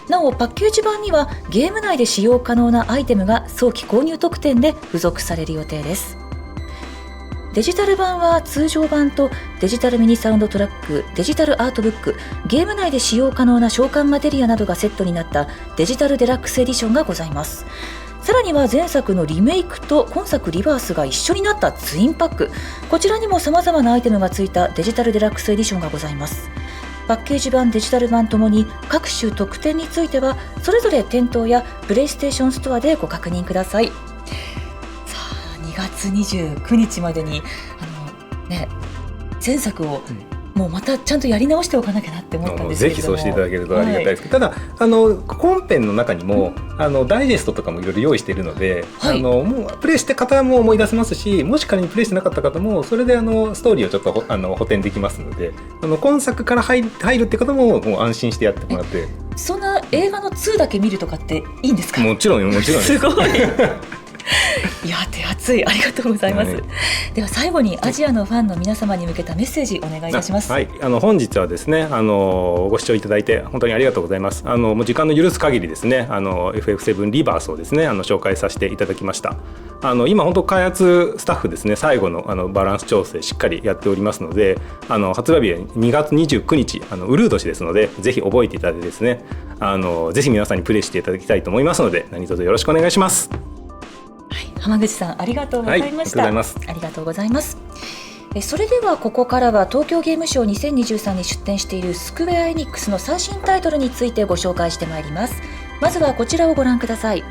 なおパッケージ版にはゲーム内で使用可能なアイテムが早期購入特典で付属される予定です。デジタル版は通常版とデジタルミニサウンドトラック、デジタルアートブック、ゲーム内で使用可能な召喚マテリアなどがセットになったデジタルデラックスエディションがございます。さらには前作のリメイクと今作リバースが一緒になったツインパック、こちらにも様々なアイテムがついたデジタルデラックスエディションがございます。パッケージ版、デジタル版ともに各種特典についてはそれぞれ店頭やプレイステーションストアでご確認ください。さあ2月29日までに前作をもうまたちゃんとやり直しておかなきゃなって思ったんですけれども、ぜひそうしていただけるとありがたいですけど、ただ本編の中にもダイジェストとかもいろいろ用意しているので、もうプレイして方も思い出せますし、もし仮にプレイしてなかった方もそれでストーリーをちょっと補填できますので、今作から入るって方ももう安心してやってもらって。そんな映画の2だけ見るとかっていいんですか？もちろんです。すごいいや手厚い、ありがとうございます、では最後にアジアのファンの皆様に向けたメッセージお願いいたします。本日はですねご視聴いただいて本当にありがとうございます。もう時間の許す限りですねFF7 リバースをですね紹介させていただきました。今本当開発スタッフですね最後のバランス調整しっかりやっておりますので発売日は2月29日ウルー年ですのでぜひ覚えていただいてですねぜひ皆さんにプレイしていただきたいと思いますので何卒よろしくお願いします。浜口さんありがとうございました。ありがとうございます。それではここからは東京ゲームショウ2023に出展しているスクウェアエニックスの最新タイトルについてご紹介してまいります。まずはこちらをご覧ください。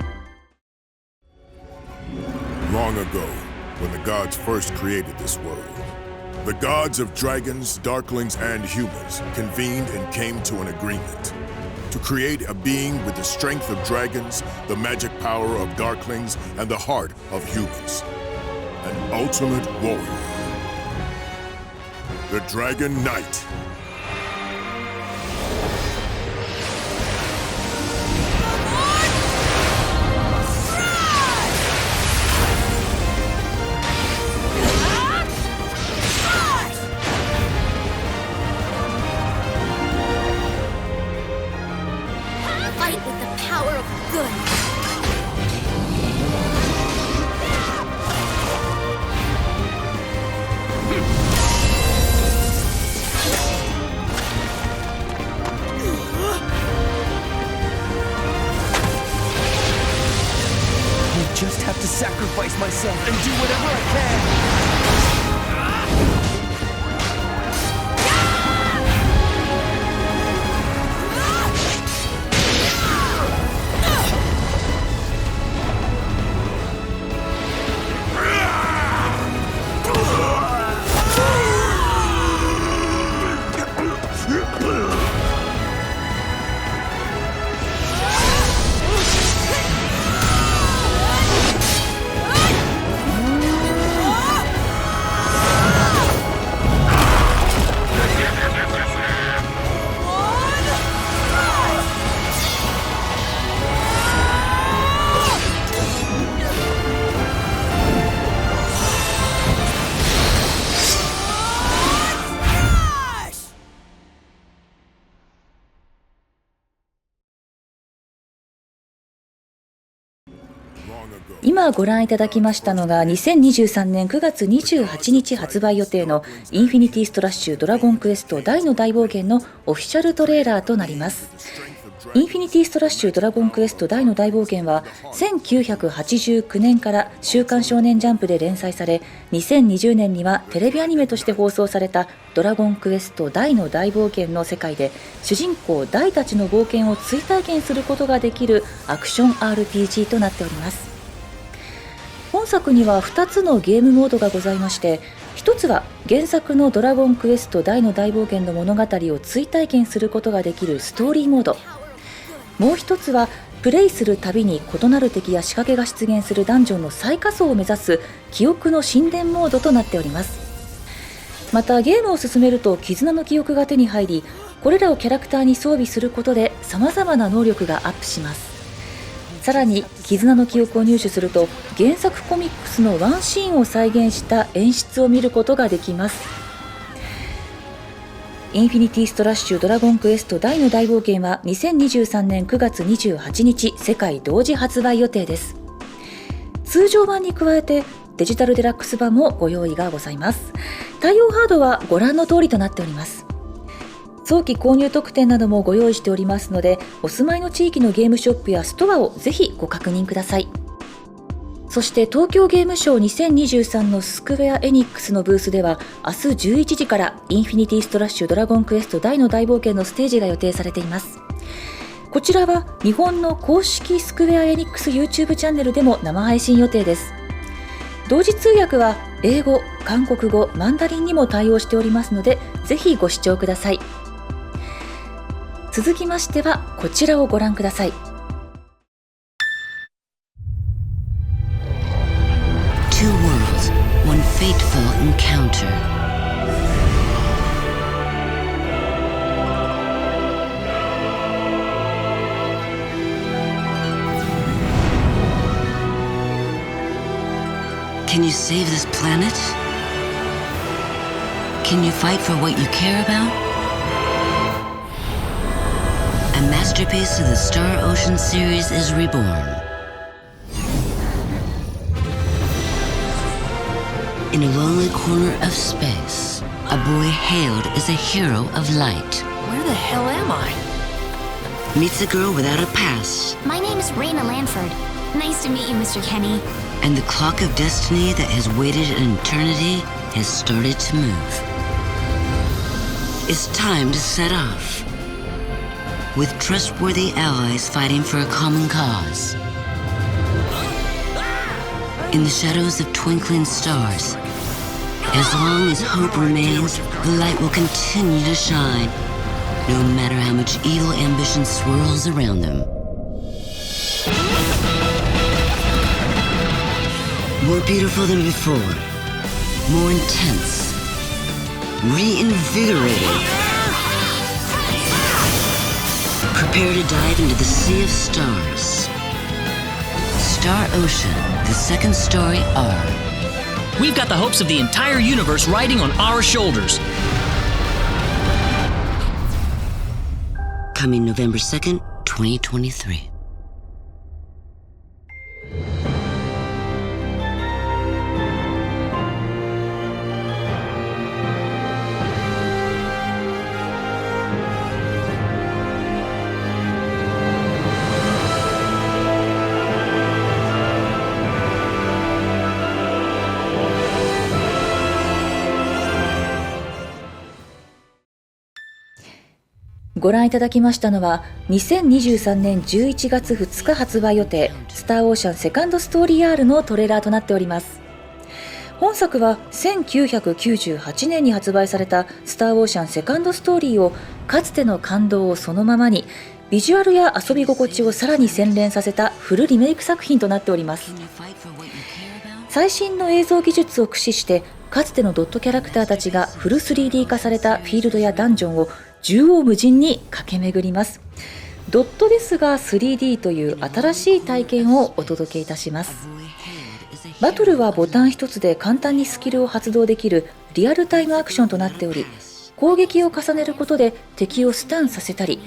Long ago, when the gods first created this world, the gods of dragons, darklings, and humans convened and came to an agreement to create a being with the strength of dragons, the magic power of darklings, and the heart of humans. An ultimate warrior. The Dragon Knight. Fight with the power of good. Just have to sacrifice myself and do whatever I can. .今ご覧いただきましたのが2023年9月28日発売予定のインフィニティストラッシュドラゴンクエスト大の大冒険のオフィシャルトレーラーとなります。インフィニティストラッシュドラゴンクエスト大の大冒険は1989年から週刊少年ジャンプで連載され2020年にはテレビアニメとして放送されたドラゴンクエスト大の大冒険の世界で主人公大たちの冒険を追体験することができるアクション RPG となっております。本作には2つのゲームモードがございまして1つは原作のドラゴンクエスト大の大冒険の物語を追体験することができるストーリーモード、もう1つはプレイするたびに異なる敵や仕掛けが出現するダンジョンの最下層を目指す記憶の神殿モードとなっております。またゲームを進めると絆の記憶が手に入りこれらをキャラクターに装備することで様々な能力がアップします。さらに絆の記憶を入手すると原作コミックスのワンシーンを再現した演出を見ることができます。インフィニティストラッシュドラゴンクエスト大の大冒険は2023年9月28日世界同時発売予定です。通常版に加えてデジタルデラックス版もご用意がございます。対応ハードはご覧の通りとなっております。早期購入特典などもご用意しておりますのでお住まいの地域のゲームショップやストアをぜひご確認ください。そして東京ゲームショウ2023のスクウェアエニックスのブースでは明日11時からインフィニティストラッシュドラゴンクエスト大の大冒険のステージが予定されています。こちらは日本の公式スクウェアエニックス YouTube チャンネルでも生配信予定です。同時通訳は英語、韓国語、マンダリンにも対応しておりますのでぜひご視聴ください。続きましてはこちらをご覧ください。Two worlds, one fateful encounter. Can you save this planet? Can you fight for what you care about? A masterpiece of the Star Ocean series is reborn. In a lonely corner of space, a boy hailed as a hero of light Where the hell am I? meets a girl without a past, My name is Raina Lanford. Nice to meet you, Mr. Kenny. and the clock of destiny that has waited an eternity has started to move. It's time to set off, with trustworthy allies fighting for a common cause. In the shadows of twinkling stars, as long as hope remains, the light will continue to shine, no matter how much evil ambition swirls around them. More beautiful than before, more intense, reinvigorated. Prepare to dive into the sea of stars. Star Ocean, the second story R. We've got the hopes of the entire universe riding on our shoulders. Coming November 2nd, 2023.ご覧いただきましたのは2023年11月2日発売予定スターオーシャンセカンドストーリー R のトレーラーとなっております。本作は1998年に発売されたスターオーシャンセカンドストーリーをかつての感動をそのままにビジュアルや遊び心地をさらに洗練させたフルリメイク作品となっております。最新の映像技術を駆使してかつてのドットキャラクターたちがフル 3D 化されたフィールドやダンジョンを縦横無尽に駆け巡ります。ドットですが 3D という新しい体験をお届けいたします。バトルはボタン一つで簡単にスキルを発動できるリアルタイムアクションとなっており、攻撃を重ねることで敵をスタンさせたり、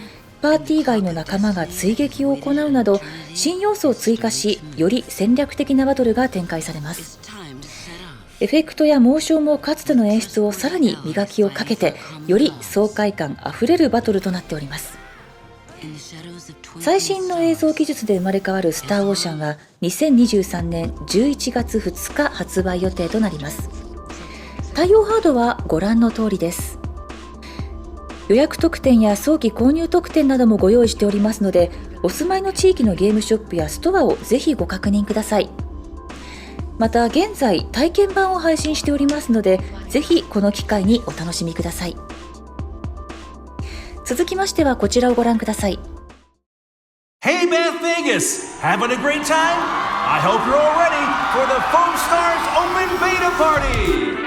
パーティー外の仲間が追撃を行うなど新要素を追加し、より戦略的なバトルが展開されます。エフェクトやモーションもかつての演出をさらに磨きをかけて、より爽快感あふれるバトルとなっております。最新の映像技術で生まれ変わるスターオーシャンは2023年11月2日発売予定となります。対応ハードはご覧の通りです。予約特典や早期購入特典などもご用意しておりますので、お住まいの地域のゲームショップやストアをぜひご確認ください。また現在体験版を配信しておりますので、ぜひこの機会にお楽しみください。続きましてはこちらをご覧ください。 Hey Beth Vegas! Having a great time? I hope you're all ready for the Foam Stars Open Beta Party!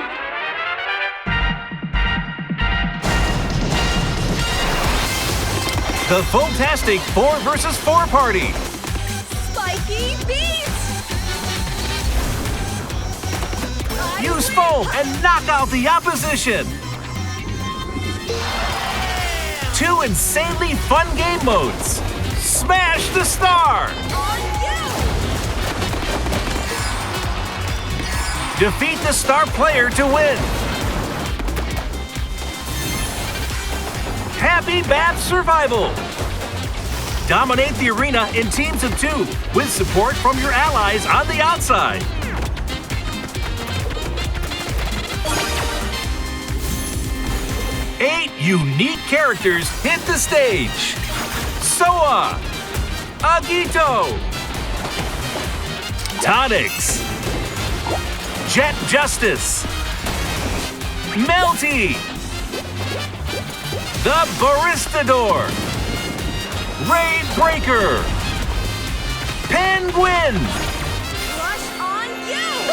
The Foamtastic 4 vs 4 Party! Spiky beats! Use foam and knock out the opposition! 2 insanely fun game modes! Smash the star! Defeat the star player to win! Happy Bath Survival! Dominate the arena in teams of 2 with support from your allies on the outside! Eight unique characters hit the stage. Soa, Agito, Tonix, Jet Justice, Melty, the Baristador, Raid Breaker, Penguin. Rush on you!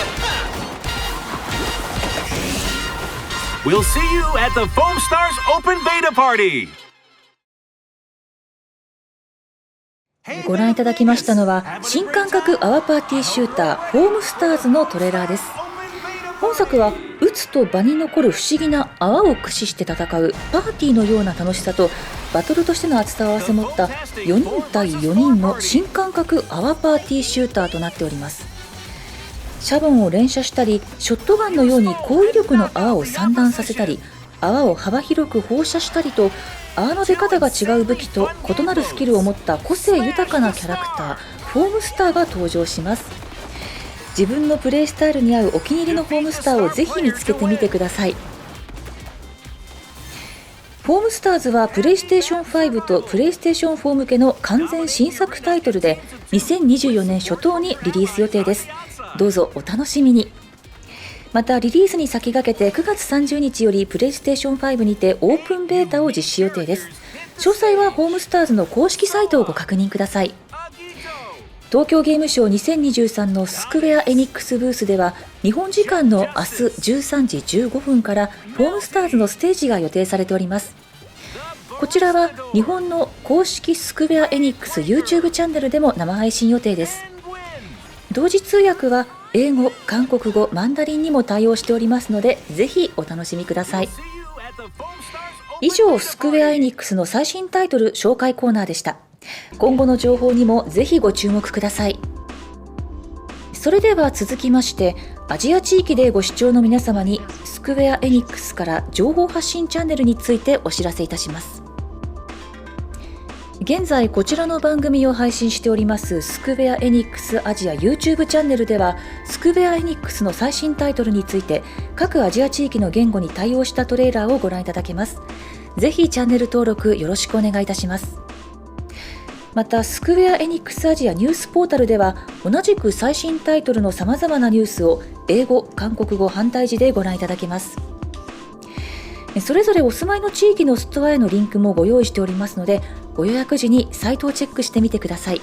We'll see you at the Foam Stars Open Beta Party! ご覧いただきましたのは新感覚アワーパーティーシューターホームスターズのトレーラーです。本作は打つと場に残る不思議な泡を駆使して戦うパーティーのような楽しさとバトルとしての熱さを併せ持った4人対4人の新感覚アワーパーティーシューターとなっております。シャボンを連射したりショットガンのように高威力の泡を散乱させたり泡を幅広く放射したりと泡の出方が違う武器と異なるスキルを持った個性豊かなキャラクターフォームスターが登場します。自分のプレイスタイルに合うお気に入りのホームスターをぜひ見つけてみてください。ホームスターズはプレイステーション5とプレイステーション4向けの完全新作タイトルで2024年初頭にリリース予定です。どうぞお楽しみに。またリリースに先駆けて9月30日よりプレイステーション5にてオープンベータを実施予定です。詳細はホームスターズの公式サイトをご確認ください。東京ゲームショウ2023のスクウェアエニックスブースでは日本時間の明日13時15分からホームスターズのステージが予定されております。こちらは日本の公式スクウェアエニックス YouTube チャンネルでも生配信予定です。同時通訳は英語、韓国語、マンダリンにも対応しておりますのでぜひお楽しみください。以上スクウェアエニックスの最新タイトル紹介コーナーでした。今後の情報にもぜひご注目ください。それでは続きましてアジア地域でご視聴の皆様にスクウェアエニックスから情報発信チャンネルについてお知らせいたします。現在こちらの番組を配信しておりますスクウェアエニックスアジア YouTube チャンネルではスクウェアエニックスの最新タイトルについて各アジア地域の言語に対応したトレーラーをご覧いただけます。ぜひチャンネル登録よろしくお願いいたします。またスクウェアエニックスアジアニュースポータルでは同じく最新タイトルのさまざまなニュースを英語、韓国語反対字でご覧いただけます。それぞれお住まいの地域のストアへのリンクもご用意しておりますのでご予約時にサイトをチェックしてみてください。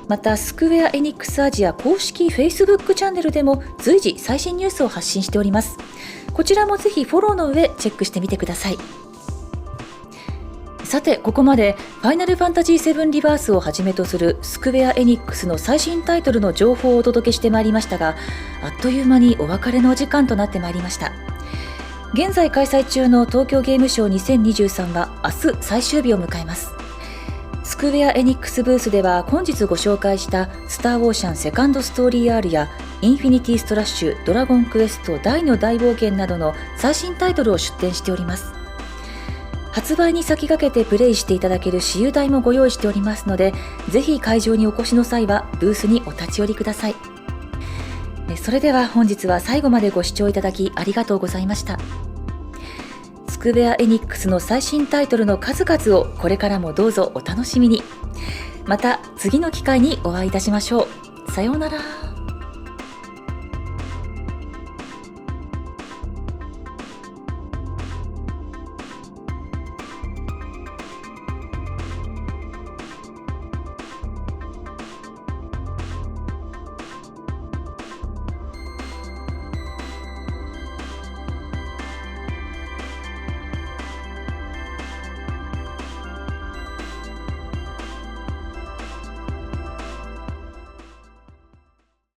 またスクウェアエニックスアジア公式 Facebook チャンネルでも随時最新ニュースを発信しております。こちらもぜひフォローの上チェックしてみてください。さてここまでファイナルファンタジー7リバースをはじめとするスクウェアエニックスの最新タイトルの情報をお届けしてまいりましたがあっという間にお別れのお時間となってまいりました。現在開催中の東京ゲームショウ2023は明日最終日を迎えます。スクウェアエニックスブースでは本日ご紹介したスターオーシャンセカンドストーリー R やインフィニティストラッシュ、ドラゴンクエスト大の大冒険などの最新タイトルを出展しております。発売に先駆けてプレイしていただける私有台もご用意しておりますのでぜひ会場にお越しの際はブースにお立ち寄りください。それでは本日は最後までご視聴いただきありがとうございました。スクウェアエニックスの最新タイトルの数々をこれからもどうぞお楽しみに。また次の機会にお会いいたしましょう。さようなら。